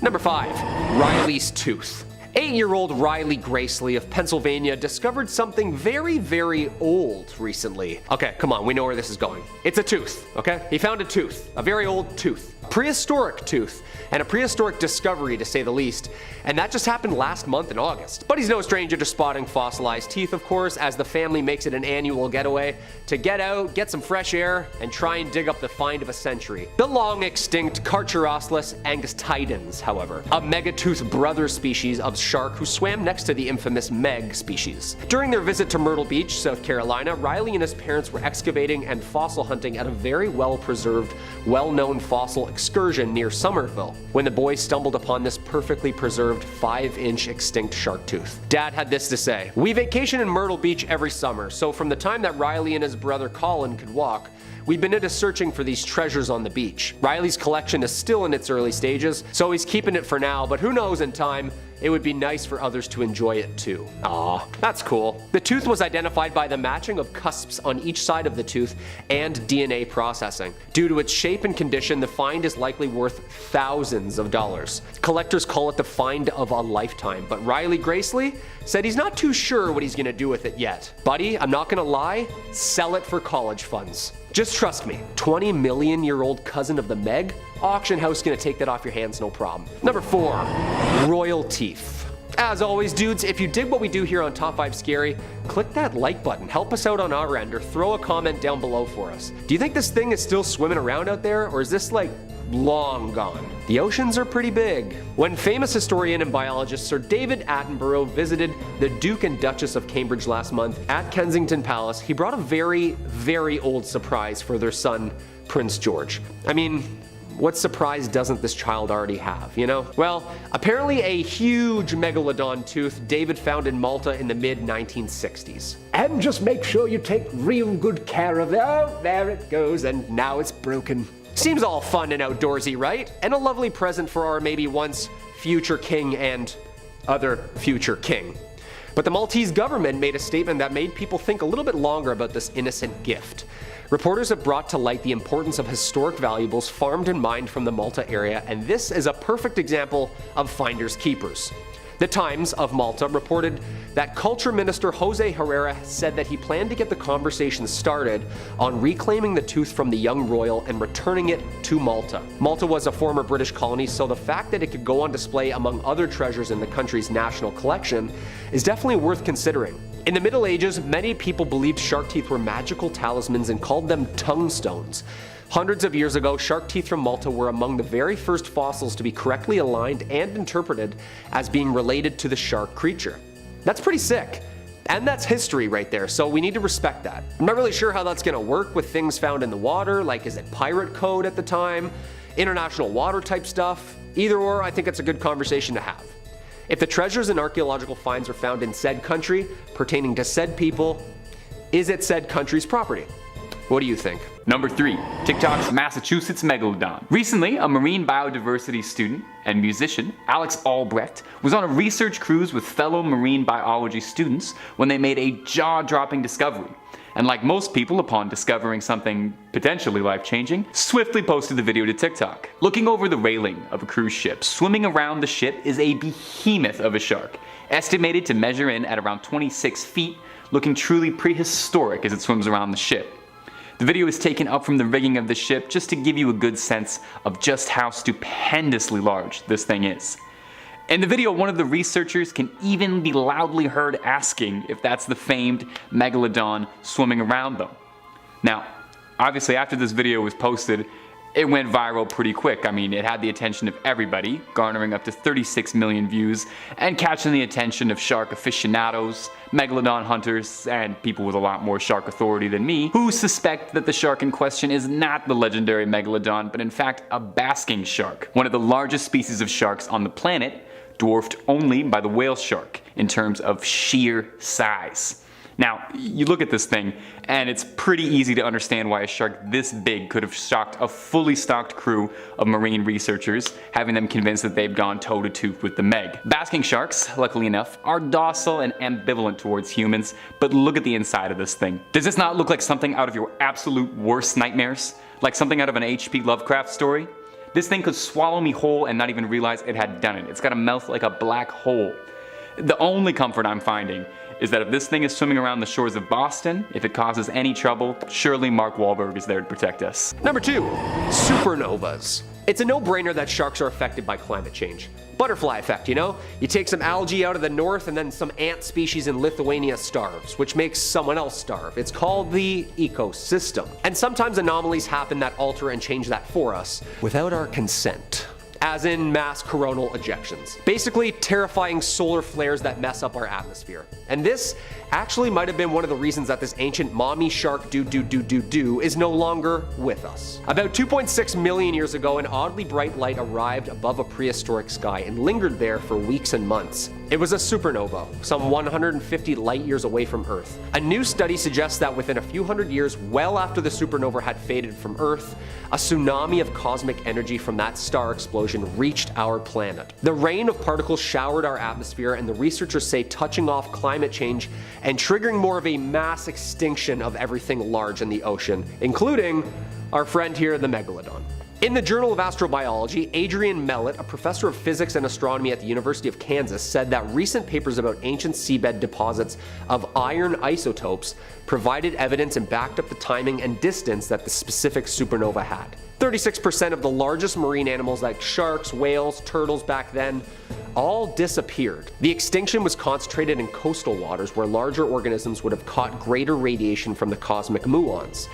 Number 5, Riley's tooth. 8-year-old Riley Gracely of Pennsylvania discovered something very, very old recently. Okay, come on, we know where this is going. It's a tooth, okay? He found a tooth, a very old tooth. Prehistoric tooth, and a prehistoric discovery to say the least, and that just happened last month in August. But he's no stranger to spotting fossilized teeth, of course, as the family makes it an annual getaway to get out, get some fresh air, and try and dig up the find of a century. The long extinct Carcharosaurus angustidens, however, a megatooth brother species of shark who swam next to the infamous Meg species. During their visit to Myrtle Beach, South Carolina, Riley and his parents were excavating and fossil hunting at a very well-preserved, well-known fossil excursion near Somerville when the boys stumbled upon this perfectly preserved 5-inch extinct shark tooth. Dad had this to say: "We vacation in Myrtle Beach every summer, so from the time that Riley and his brother Colin could walk, we've been into searching for these treasures on the beach. Riley's collection is still in its early stages, so he's keeping it for now, but who knows, in time, it would be nice for others to enjoy it too." Aw, that's cool. The tooth was identified by the matching of cusps on each side of the tooth and DNA processing. Due to its shape and condition, the find is likely worth thousands of dollars. Collectors call it the find of a lifetime, but Riley Gracely said he's not too sure what he's gonna do with it yet. Buddy, I'm not gonna lie, sell it for college funds. Just trust me, 20 million year old cousin of the Meg? Auction house gonna take that off your hands, no problem. Number 4, royal teeth. As always, dudes, if you dig what we do here on Top 5 Scary, click that like button, help us out on our end, or throw a comment down below for us. Do you think this thing is still swimming around out there, or is this like long gone? The oceans are pretty big. When famous historian and biologist Sir David Attenborough visited the Duke and Duchess of Cambridge last month at Kensington Palace, he brought a very, very old surprise for their son, Prince George. I mean, what surprise doesn't this child already have, you know? Well, apparently a huge Megalodon tooth David found in Malta in the mid-1960s. And just make sure you take real good care of it. Oh, there it goes, and now it's broken. Seems all fun and outdoorsy, right? And a lovely present for our maybe once future king and other future king. But the Maltese government made a statement that made people think a little bit longer about this innocent gift. Reporters have brought to light the importance of historic valuables farmed and mined from the Malta area, and this is a perfect example of finders keepers. The Times of Malta reported that Culture Minister Jose Herrera said that he planned to get the conversation started on reclaiming the tooth from the young royal and returning it to Malta. Malta was a former British colony, so the fact that it could go on display among other treasures in the country's national collection is definitely worth considering. In the Middle Ages, many people believed shark teeth were magical talismans and called them tongue stones. Hundreds of years ago, shark teeth from Malta were among the very first fossils to be correctly aligned and interpreted as being related to the shark creature. That's pretty sick. And that's history right there, so we need to respect that. I'm not really sure how that's gonna work with things found in the water, like is it pirate code at the time, international water type stuff? Either or, I think it's a good conversation to have. If the treasures and archaeological finds are found in said country, pertaining to said people, is it said country's property? What do you think? Number 3, TikTok's Massachusetts Megalodon. Recently, a marine biodiversity student and musician, Alex Albrecht, was on a research cruise with fellow marine biology students when they made a jaw-dropping discovery. And like most people, upon discovering something potentially life-changing, swiftly posted the video to TikTok. Looking over the railing of a cruise ship, swimming around the ship is a behemoth of a shark, estimated to measure in at around 26 feet, looking truly prehistoric as it swims around the ship. The video is taken up from the rigging of the ship just to give you a good sense of just how stupendously large this thing is. In the video, one of the researchers can even be loudly heard asking if that's the famed Megalodon swimming around them. Now, obviously after this video was posted, it went viral pretty quick. I mean, it had the attention of everybody, garnering up to 36 million views and catching the attention of shark aficionados, Megalodon hunters, and people with a lot more shark authority than me, who suspect that the shark in question is not the legendary Megalodon, but in fact a basking shark, one of the largest species of sharks on the planet, dwarfed only by the whale shark in terms of sheer size. Now, you look at this thing, and it's pretty easy to understand why a shark this big could have shocked a fully stocked crew of marine researchers, having them convinced that they've gone toe-to-toe with the Meg. Basking sharks, luckily enough, are docile and ambivalent towards humans, but look at the inside of this thing. Does this not look like something out of your absolute worst nightmares? Like something out of an H.P. Lovecraft story? This thing could swallow me whole and not even realize it had done it. It's got a mouth like a black hole. The only comfort I'm finding is that if this thing is swimming around the shores of Boston, if it causes any trouble, surely Mark Wahlberg is there to protect us. Number 2, supernovas. It's a no-brainer that sharks are affected by climate change. Butterfly effect, you know? You take some algae out of the north and then some ant species in Lithuania starves, which makes someone else starve. It's called the ecosystem. And sometimes anomalies happen that alter and change that for us without our consent. As in mass coronal ejections. Basically, terrifying solar flares that mess up our atmosphere. And this actually might have been one of the reasons that this ancient mommy shark is no longer with us. About 2.6 million years ago, an oddly bright light arrived above a prehistoric sky and lingered there for weeks and months. It was a supernova, some 150 light years away from Earth. A new study suggests that within a few hundred years, well after the supernova had faded from Earth, a tsunami of cosmic energy from that star explosion reached our planet. The rain of particles showered our atmosphere, and the researchers say touching off climate change and triggering more of a mass extinction of everything large in the ocean, including our friend here, the Megalodon. In the Journal of Astrobiology, Adrian Mellett, a professor of physics and astronomy at the University of Kansas, said that recent papers about ancient seabed deposits of iron isotopes provided evidence and backed up the timing and distance that the specific supernova had. 36% of the largest marine animals like sharks, whales, turtles back then all disappeared. The extinction was concentrated in coastal waters where larger organisms would have caught greater radiation from the cosmic muons.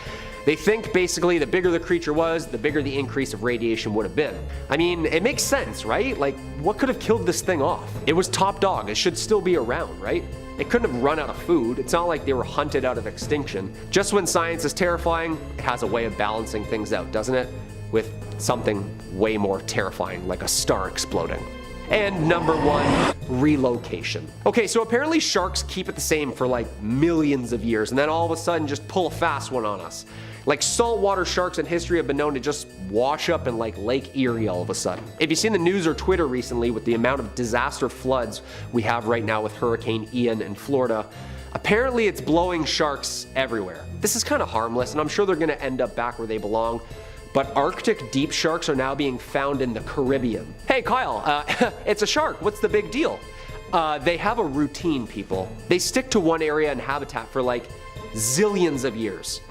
They think basically the bigger the creature was, the bigger the increase of radiation would have been. I mean, it makes sense, right? Like, what could have killed this thing off? It was top dog, it should still be around, right? It couldn't have run out of food. It's not like they were hunted out of extinction. Just when science is terrifying, it has a way of balancing things out, doesn't it? With something way more terrifying, like a star exploding. And number 1, relocation. Okay, so apparently sharks keep it the same for like millions of years and then all of a sudden just pull a fast one on us. Like saltwater sharks in history have been known to just wash up in like Lake Erie all of a sudden. If you've seen the news or Twitter recently with the amount of disaster floods we have right now with Hurricane Ian in Florida, apparently it's blowing sharks everywhere. This is kind of harmless and I'm sure they're gonna end up back where they belong. But Arctic deep sharks are now being found in the Caribbean. Hey Kyle, it's a shark, what's the big deal? They have a routine, people. They stick to one area and habitat for like zillions of years.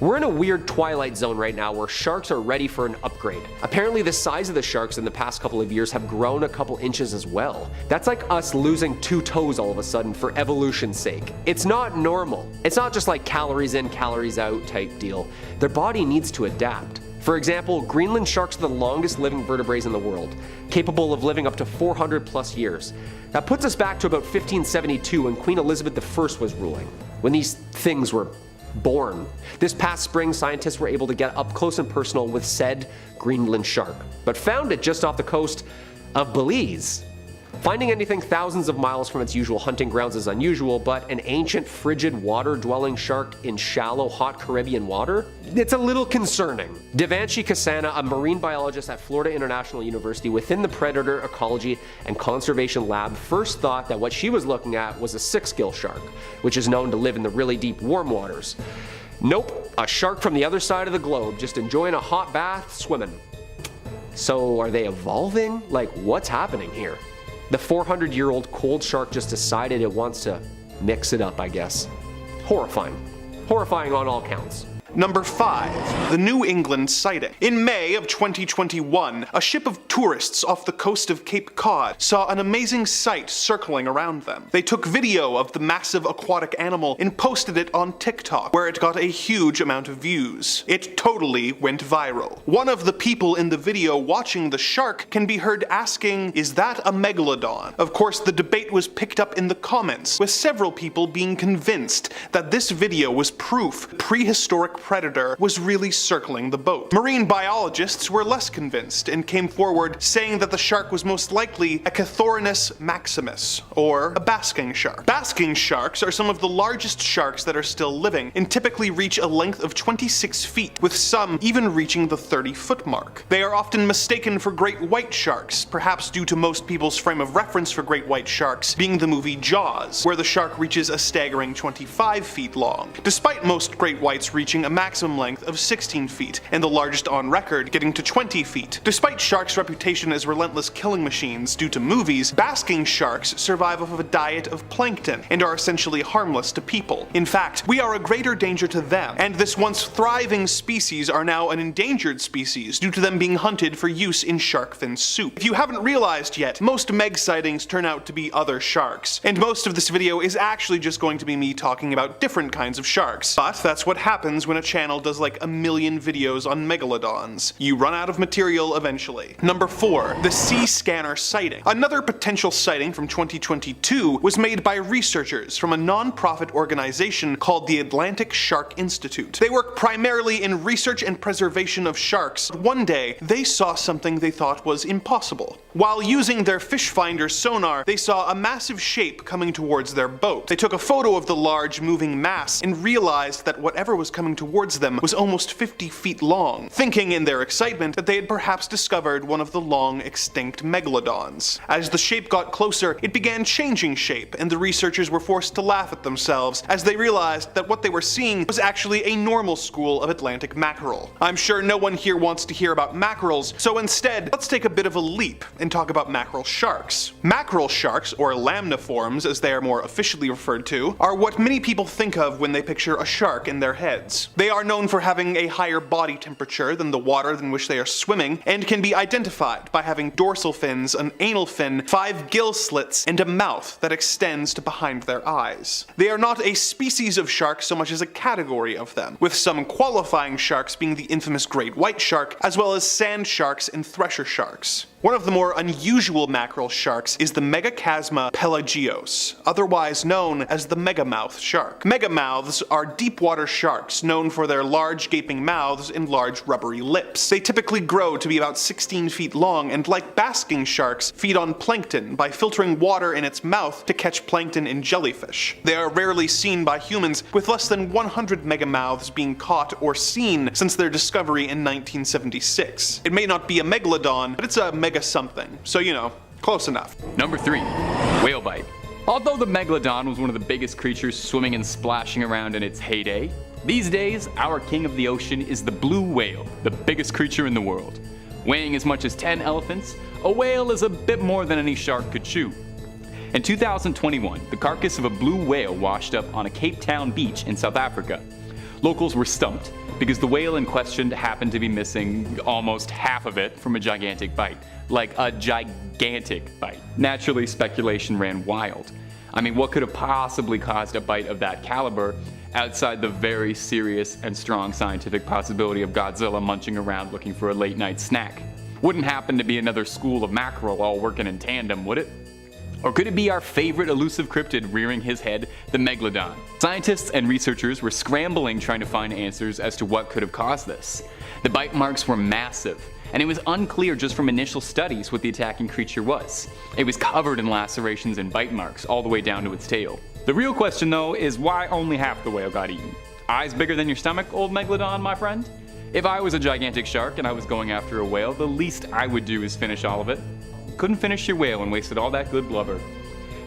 We're in a weird twilight zone right now where sharks are ready for an upgrade. Apparently the size of the sharks in the past couple of years have grown a couple inches as well. That's like us losing 2 toes all of a sudden for evolution's sake. It's not normal. It's not just like calories in, calories out type deal. Their body needs to adapt. For example, Greenland sharks are the longest living vertebrates in the world, capable of living up to 400 plus years. That puts us back to about 1572 when Queen Elizabeth I was ruling, when these things were born. This past spring, scientists were able to get up close and personal with said Greenland shark, but found it just off the coast of Belize. Finding anything thousands of miles from its usual hunting grounds is unusual, but an ancient frigid water-dwelling shark in shallow, hot Caribbean water? It's a little concerning. Devanshi Kasana, a marine biologist at Florida International University within the Predator Ecology and Conservation Lab, first thought that what she was looking at was a six-gill shark, which is known to live in the really deep warm waters. Nope, a shark from the other side of the globe, just enjoying a hot bath, swimming. So are they evolving? Like, what's happening here? The 400-year-old cold shark just decided it wants to mix it up, I guess. Horrifying. Horrifying on all counts. Number 5. The New England sighting. In May of 2021, a ship of tourists off the coast of Cape Cod saw an amazing sight circling around them. They took video of the massive aquatic animal and posted it on TikTok, where it got a huge amount of views. It totally went viral. One of the people in the video watching the shark can be heard asking, "Is that a Megalodon?" Of course, the debate was picked up in the comments, with several people being convinced that this video was proof the prehistoric predator was really circling the boat. Marine biologists were less convinced and came forward saying that the shark was most likely a Cathorinus maximus, or a basking shark. Basking sharks are some of the largest sharks that are still living and typically reach a length of 26 feet, with some even reaching the 30-foot mark. They are often mistaken for great white sharks, perhaps due to most people's frame of reference for great white sharks being the movie Jaws, where the shark reaches a staggering 25 feet long. Despite most great whites reaching a maximum length of 16 feet, and the largest on record getting to 20 feet. Despite sharks' reputation as relentless killing machines due to movies, basking sharks survive off of a diet of plankton and are essentially harmless to people. In fact, we are a greater danger to them, and this once thriving species are now an endangered species due to them being hunted for use in shark fin soup. If you haven't realized yet, most Meg sightings turn out to be other sharks, and most of this video is actually just going to be me talking about different kinds of sharks. But that's what happens when a channel does like a million videos on megalodons. You run out of material eventually. Number 4. The sea scanner sighting. Another potential sighting from 2022 was made by researchers from a non-profit organization called the Atlantic Shark Institute. They work primarily in research and preservation of sharks. One day, they saw something they thought was impossible. While using their fish finder sonar, they saw a massive shape coming towards their boat. They took a photo of the large moving mass and realized that whatever was coming towards them was almost 50 feet long, thinking in their excitement that they had perhaps discovered one of the long extinct megalodons. As the shape got closer, it began changing shape, and the researchers were forced to laugh at themselves as they realized that what they were seeing was actually a normal school of Atlantic mackerel. I'm sure no one here wants to hear about mackerels, so instead, let's take a bit of a leap and talk about mackerel sharks. Mackerel sharks, or lamniforms as they are more officially referred to, are what many people think of when they picture a shark in their heads. They are known for having a higher body temperature than the water in which they are swimming, and can be identified by having dorsal fins, an anal fin, 5 gill slits, and a mouth that extends to behind their eyes. They are not a species of shark so much as a category of them, with some qualifying sharks being the infamous great white shark, as well as sand sharks and thresher sharks. One of the more unusual mackerel sharks is the Megachasma pelagios, otherwise known as the megamouth shark. Megamouths are deep water sharks known for their large gaping mouths and large rubbery lips. They typically grow to be about 16 feet long and, like basking sharks, feed on plankton by filtering water in its mouth to catch plankton and jellyfish. They are rarely seen by humans, with less than 100 megamouths being caught or seen since their discovery in 1976. It may not be a megalodon, but it's a mega something, so you know, close enough. Number 3. Whale bite. Although the Megalodon was one of the biggest creatures swimming and splashing around in its heyday, these days our king of the ocean is the blue whale, the biggest creature in the world. Weighing as much as 10 elephants, a whale is a bit more than any shark could chew. In 2021, the carcass of a blue whale washed up on a Cape Town beach in South Africa. Locals were stumped because the whale in question happened to be missing almost half of it from a gigantic bite. Like a gigantic bite. Naturally, speculation ran wild. I mean, what could have possibly caused a bite of that caliber outside the very serious and strong scientific possibility of Godzilla munching around looking for a late night snack? Wouldn't happen to be another school of mackerel all working in tandem, would it? Or could it be our favorite elusive cryptid rearing his head, the Megalodon? Scientists and researchers were scrambling trying to find answers as to what could have caused this. The bite marks were massive, and it was unclear just from initial studies what the attacking creature was. It was covered in lacerations and bite marks all the way down to its tail. The real question though is why only half the whale got eaten? Eyes bigger than your stomach, old Megalodon, my friend? If I was a gigantic shark and I was going after a whale, the least I would do is finish all of it. Couldn't finish your whale and wasted all that good blubber.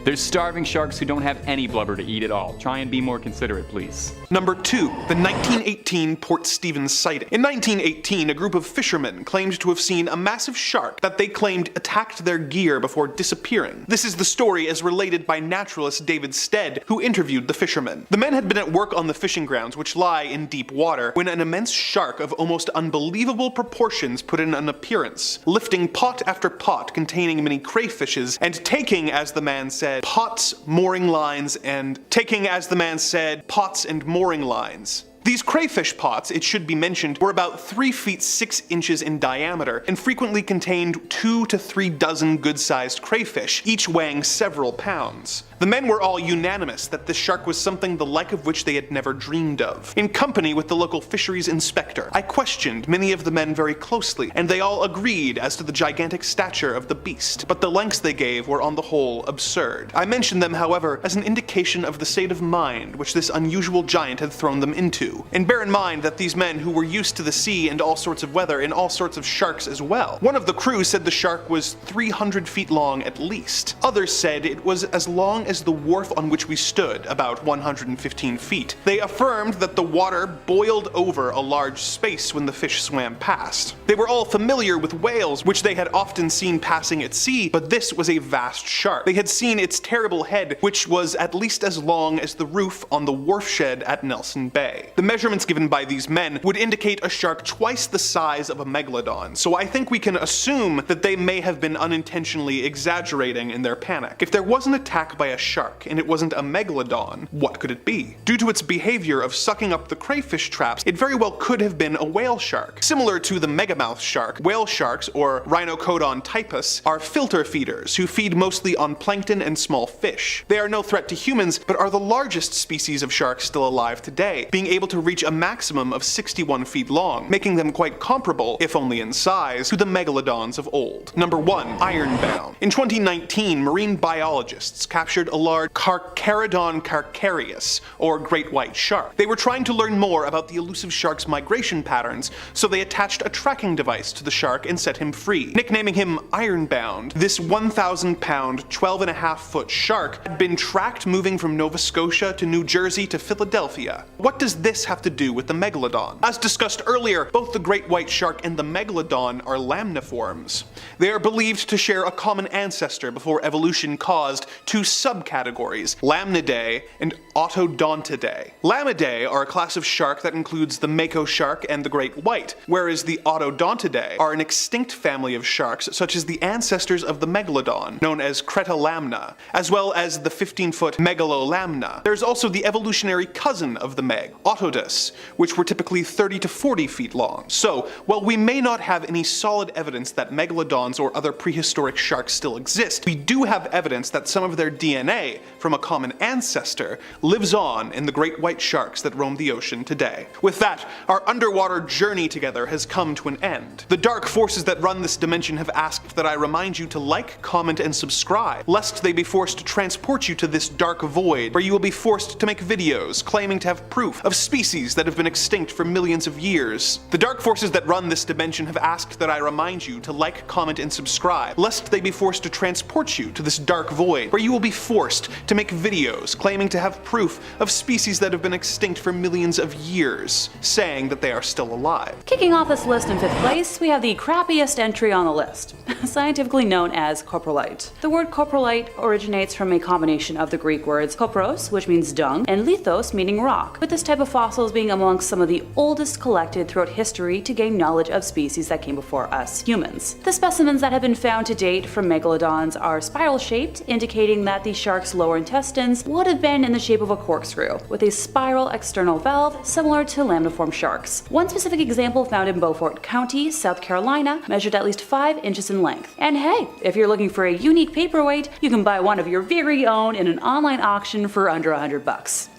There's starving sharks who don't have any blubber to eat at all. Try and be more considerate, please. Number 2. The 1918 Port Stevens sighting. In 1918, a group of fishermen claimed to have seen a massive shark that they claimed attacked their gear before disappearing. This is the story as related by naturalist David Stead, who interviewed the fishermen. The men had been at work on the fishing grounds, which lie in deep water, when an immense shark of almost unbelievable proportions put in an appearance, lifting pot after pot containing many crayfishes, and taking, as the man said, pots, mooring lines, and pots and mooring lines. These crayfish pots, it should be mentioned, were about 3 feet 6 inches in diameter and frequently contained 2 to 3 dozen good-sized crayfish, each weighing several pounds. The men were all unanimous that this shark was something the like of which they had never dreamed of. In company with the local fisheries inspector, I questioned many of the men very closely, and they all agreed as to the gigantic stature of the beast, but the lengths they gave were on the whole absurd. I mentioned them, however, as an indication of the state of mind which this unusual giant had thrown them into. too. And bear in mind that these men who were used to the sea and all sorts of weather and all sorts of sharks as well. One of the crew said the shark was 300 feet long at least. Others said it was as long as the wharf on which we stood, about 115 feet. They affirmed that the water boiled over a large space when the fish swam past. They were all familiar with whales, which they had often seen passing at sea, but this was a vast shark. They had seen its terrible head, which was at least as long as the roof on the wharf shed at Nelson Bay. The measurements given by these men would indicate a shark twice the size of a megalodon, so I think we can assume that they may have been unintentionally exaggerating in their panic. If there was an attack by a shark and it wasn't a megalodon, what could it be? Due to its behavior of sucking up the crayfish traps, it very well could have been a whale shark. Similar to the megamouth shark, whale sharks, or Rhinocodon typus, are filter feeders who feed mostly on plankton and small fish. They are no threat to humans, but are the largest species of sharks still alive today, being able to reach a maximum of 61 feet long, making them quite comparable, if only in size, to the megalodons of old. Number 1. Ironbound. In 2019, marine biologists captured a large Carcharodon carcharias, or great white shark. They were trying to learn more about the elusive shark's migration patterns, so they attached a tracking device to the shark and set him free. Nicknaming him Ironbound, this 1,000-pound, 12.5-foot shark had been tracked moving from Nova Scotia to New Jersey to Philadelphia. What does this have to do with the megalodon? As discussed earlier, both the great white shark and the megalodon are lamniforms. They are believed to share a common ancestor before evolution caused two subcategories, Lamnidae and Autodontidae. Lamnidae are a class of shark that includes the mako shark and the great white, whereas the Autodontidae are an extinct family of sharks such as the ancestors of the megalodon, known as Cretalamna, as well as the 15-foot Megalolamna. There's also the evolutionary cousin of the meg, Autodus, which were typically 30 to 40 feet long. So, while we may not have any solid evidence that megalodons or other prehistoric sharks still exist, we do have evidence that some of their DNA from a common ancestor lives on in the great white sharks that roam the ocean today. With that, our underwater journey together has come to an end. The dark forces that run this dimension have asked that I remind you to like, comment, and subscribe, lest they be forced to transport you to this dark void where you will be forced to make videos claiming to have proof of species that have been extinct for millions of years. The dark forces that run this dimension have asked that I remind you to like, comment, and subscribe, lest they be forced to transport you to this dark void where you will be forced to make videos claiming to have proof of species that have been extinct for millions of years, saying that they are still alive. Kicking off this list in 5th place, we have the crappiest entry on the list, scientifically known as Coprolite. The word coprolite originates from a combination of the Greek words kopros, which means dung, and lithos, meaning rock, with this type of fossils being amongst some of the oldest collected throughout history to gain knowledge of species that came before us humans. The specimens that have been found to date from megalodons are spiral-shaped, indicating that the shark's lower intestines would have been in the shape of a corkscrew, with a spiral external valve similar to lamniform sharks. One specific example found in Beaufort County, South Carolina, measured at least 5 inches in length. And hey, if you're looking for a unique paperweight, you can buy one of your very own in an online auction for under $100.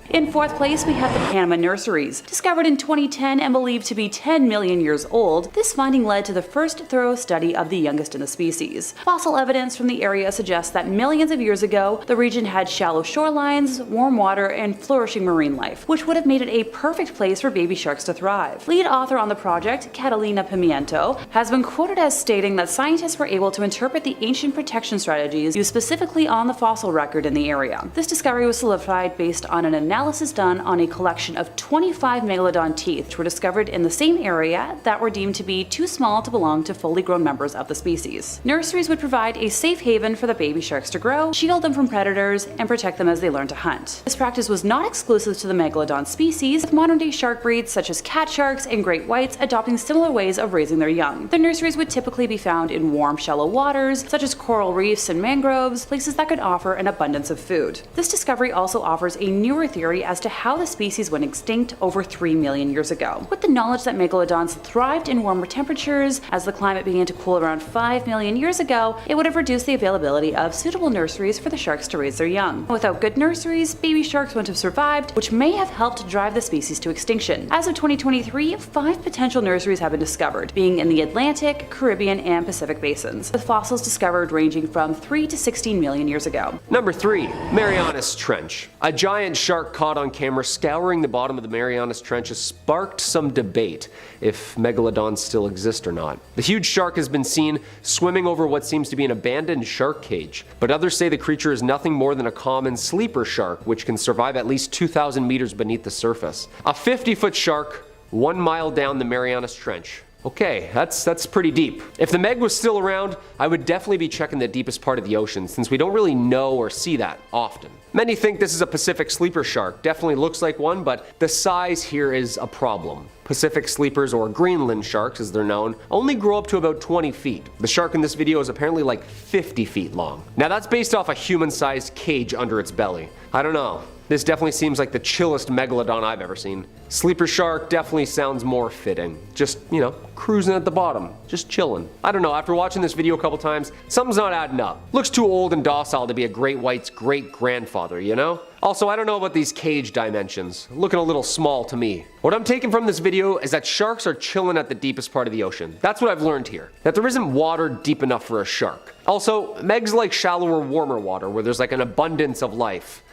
In 4th place, we have the Panama nurseries. Discovered in 2010 and believed to be 10 million years old, this finding led to the first thorough study of the youngest in the species. Fossil evidence from the area suggests that millions of years ago, the region had shallow shorelines, warm water, and flourishing marine life, which would have made it a perfect place for baby sharks to thrive. Lead author on the project, Catalina Pimiento, has been quoted as stating that scientists were able to interpret the ancient protection strategies used specifically on the fossil record in the area. This discovery was solidified based on an analysis done on a collection of 25 megalodon teeth, which were discovered in the same area that were deemed to be too small to belong to fully grown members of the species. Nurseries would provide a safe haven for the baby sharks to grow, shield them from predators, and protect them as they learn to hunt. This practice was not exclusive to the megalodon species, with modern-day shark breeds such as cat sharks and great whites adopting similar ways of raising their young. The nurseries would typically be found in warm, shallow waters, such as coral reefs and mangroves, places that could offer an abundance of food. This discovery also offers a newer theory as to how the species went extinct over 3 million years ago. With the knowledge that megalodons thrived in warmer temperatures, as the climate began to cool around 5 million years ago, it would have reduced the availability of suitable nurseries for the sharks to raise their young. Without good nurseries, baby sharks wouldn't have survived, which may have helped drive the species to extinction. As of 2023, 5 potential nurseries have been discovered, being in the Atlantic, Caribbean, and Pacific basins, with fossils discovered ranging from 3 to 16 million years ago. Number 3. Mariana's Trench. A giant shark caught on camera scouring the bottom of the Marianas Trench has sparked some debate if megalodons still exist or not. The huge shark has been seen swimming over what seems to be an abandoned shark cage, but others say the creature is nothing more than a common sleeper shark which can survive at least 2,000 meters beneath the surface. A 50-foot shark 1 mile down the Marianas Trench. Okay, that's pretty deep. If the Meg was still around, I would definitely be checking the deepest part of the ocean, since we don't really know or see that often. Many think this is a Pacific sleeper shark. Definitely looks like one, but the size here is a problem. Pacific sleepers, or Greenland sharks as they're known, only grow up to about 20 feet. The shark in this video is apparently like 50 feet long. Now that's based off a human-sized cage under its belly. I don't know. This definitely seems like the chillest megalodon I've ever seen. Sleeper shark definitely sounds more fitting. Just, you know, cruising at the bottom, just chilling. I don't know, after watching this video a couple times, something's not adding up. Looks too old and docile to be a great white's great-grandfather, you know? Also, I don't know about these cage dimensions. Looking a little small to me. What I'm taking from this video is that sharks are chilling at the deepest part of the ocean. That's what I've learned here. That there isn't water deep enough for a shark. Also, Megs like shallower, warmer water where there's like an abundance of life.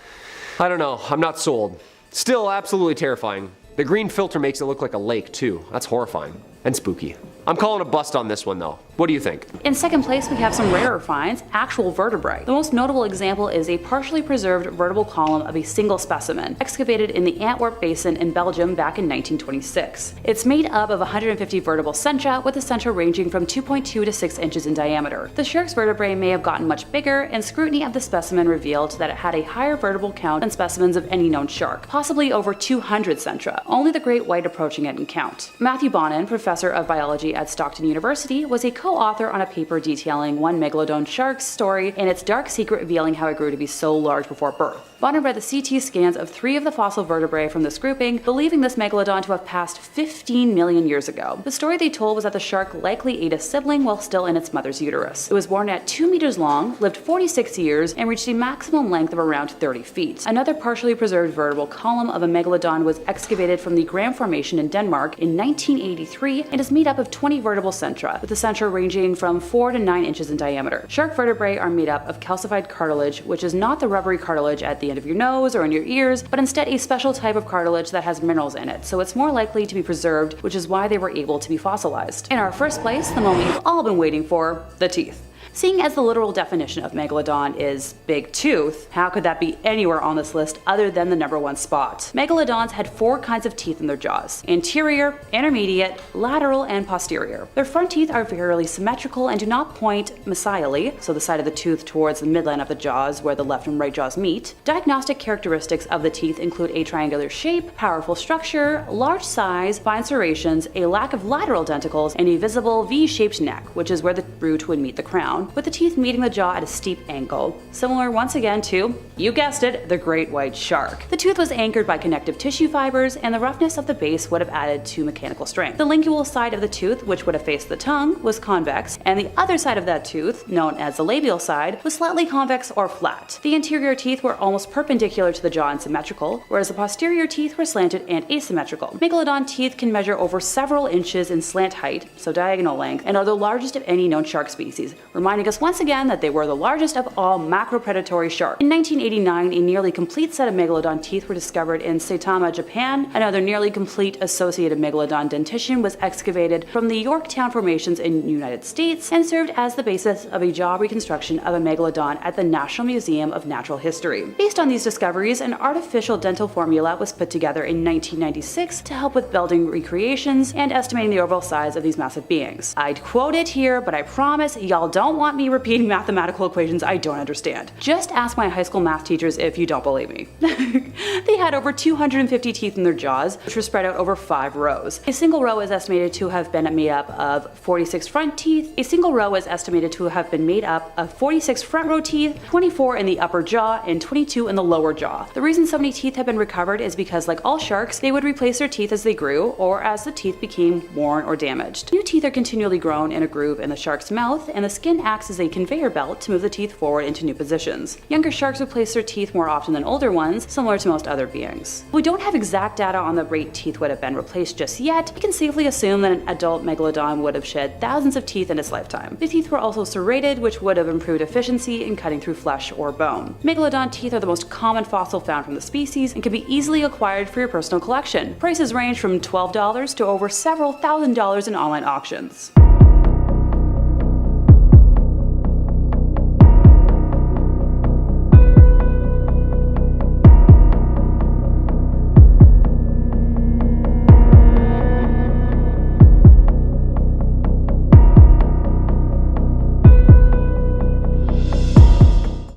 I don't know, I'm not sold. Still absolutely terrifying. The green filter makes it look like a lake too. That's horrifying. And spooky. I'm calling a bust on this one though. What do you think? In second place, we have some rarer finds, actual vertebrae. The most notable example is a partially preserved vertebral column of a single specimen, excavated in the Antwerp Basin in Belgium back in 1926. It's made up of 150 vertebral centra, with the centra ranging from 2.2 to 6 inches in diameter. The shark's vertebrae may have gotten much bigger, and scrutiny of the specimen revealed that it had a higher vertebral count than specimens of any known shark, possibly over 200 centra, only the great white approaching it in count. Matthew Bonin, professor of biology at Stockton University, was a co-author on a paper detailing one megalodon shark's story and its dark secret revealing how it grew to be so large before birth. Bonin read the CT scans of 3 of the fossil vertebrae from this grouping, believing this megalodon to have passed 15 million years ago. The story they told was that the shark likely ate a sibling while still in its mother's uterus. It was born at 2 meters long, lived 46 years, and reached a maximum length of around 30 feet. Another partially preserved vertebral column of a megalodon was excavated from the Graham Formation in Denmark in 1983 and is made up of 20 vertebral centra, with the centra ranging from 4 to 9 inches in diameter. Shark vertebrae are made up of calcified cartilage, which is not the rubbery cartilage at the end of your nose or in your ears, but instead a special type of cartilage that has minerals in it, so it's more likely to be preserved, which is why they were able to be fossilized. In our first place, the moment you've all been waiting for, the teeth. Seeing as the literal definition of megalodon is big tooth, how could that be anywhere on this list other than the #1 spot? Megalodons had 4 kinds of teeth in their jaws: anterior, intermediate, lateral, and posterior. Their front teeth are fairly symmetrical and do not point mesially, so the side of the tooth towards the midline of the jaws where the left and right jaws meet. Diagnostic characteristics of the teeth include a triangular shape, powerful structure, large size, fine serrations, a lack of lateral denticles, and a visible V-shaped neck, which is where the root would meet the crown, with the teeth meeting the jaw at a steep angle, similar once again to, you guessed it, the great white shark. The tooth was anchored by connective tissue fibers, and the roughness of the base would have added to mechanical strength. The lingual side of the tooth, which would have faced the tongue, was convex, and the other side of that tooth, known as the labial side, was slightly convex or flat. The anterior teeth were almost perpendicular to the jaw and symmetrical, whereas the posterior teeth were slanted and asymmetrical. Megalodon teeth can measure over several inches in slant height, so diagonal length, and are the largest of any known shark species, reminding us once again that they were the largest of all macropredatory sharks. In 1989, a nearly complete set of megalodon teeth were discovered in Saitama, Japan. Another nearly complete associated megalodon dentition was excavated from the Yorktown formations in the United States and served as the basis of a jaw reconstruction of a megalodon at the National Museum of Natural History. Based on these discoveries, an artificial dental formula was put together in 1996 to help with building recreations and estimating the overall size of these massive beings. I'd quote it here, but I promise y'all don't want me repeating mathematical equations I don't understand. Just ask my high school math teachers if you don't believe me. They had over 250 teeth in their jaws, which were spread out over 5 rows. A single row is estimated to have been made up of 46 front teeth. A single row is estimated to have been made up of 46 front row teeth, 24 in the upper jaw, and 22 in the lower jaw. The reason so many teeth have been recovered is because, like all sharks, they would replace their teeth as they grew or as the teeth became worn or damaged. New teeth are continually grown in a groove in the shark's mouth, and the skin acts as a conveyor belt to move the teeth forward into new positions. Younger sharks would place their teeth more often than older ones, similar to most other beings. We don't have exact data on the rate teeth would have been replaced just yet. We can safely assume that an adult megalodon would have shed thousands of teeth in its lifetime. The teeth were also serrated, which would have improved efficiency in cutting through flesh or bone. Megalodon teeth are the most common fossil found from the species and can be easily acquired for your personal collection. Prices range from $12 to over several $1,000s in online auctions.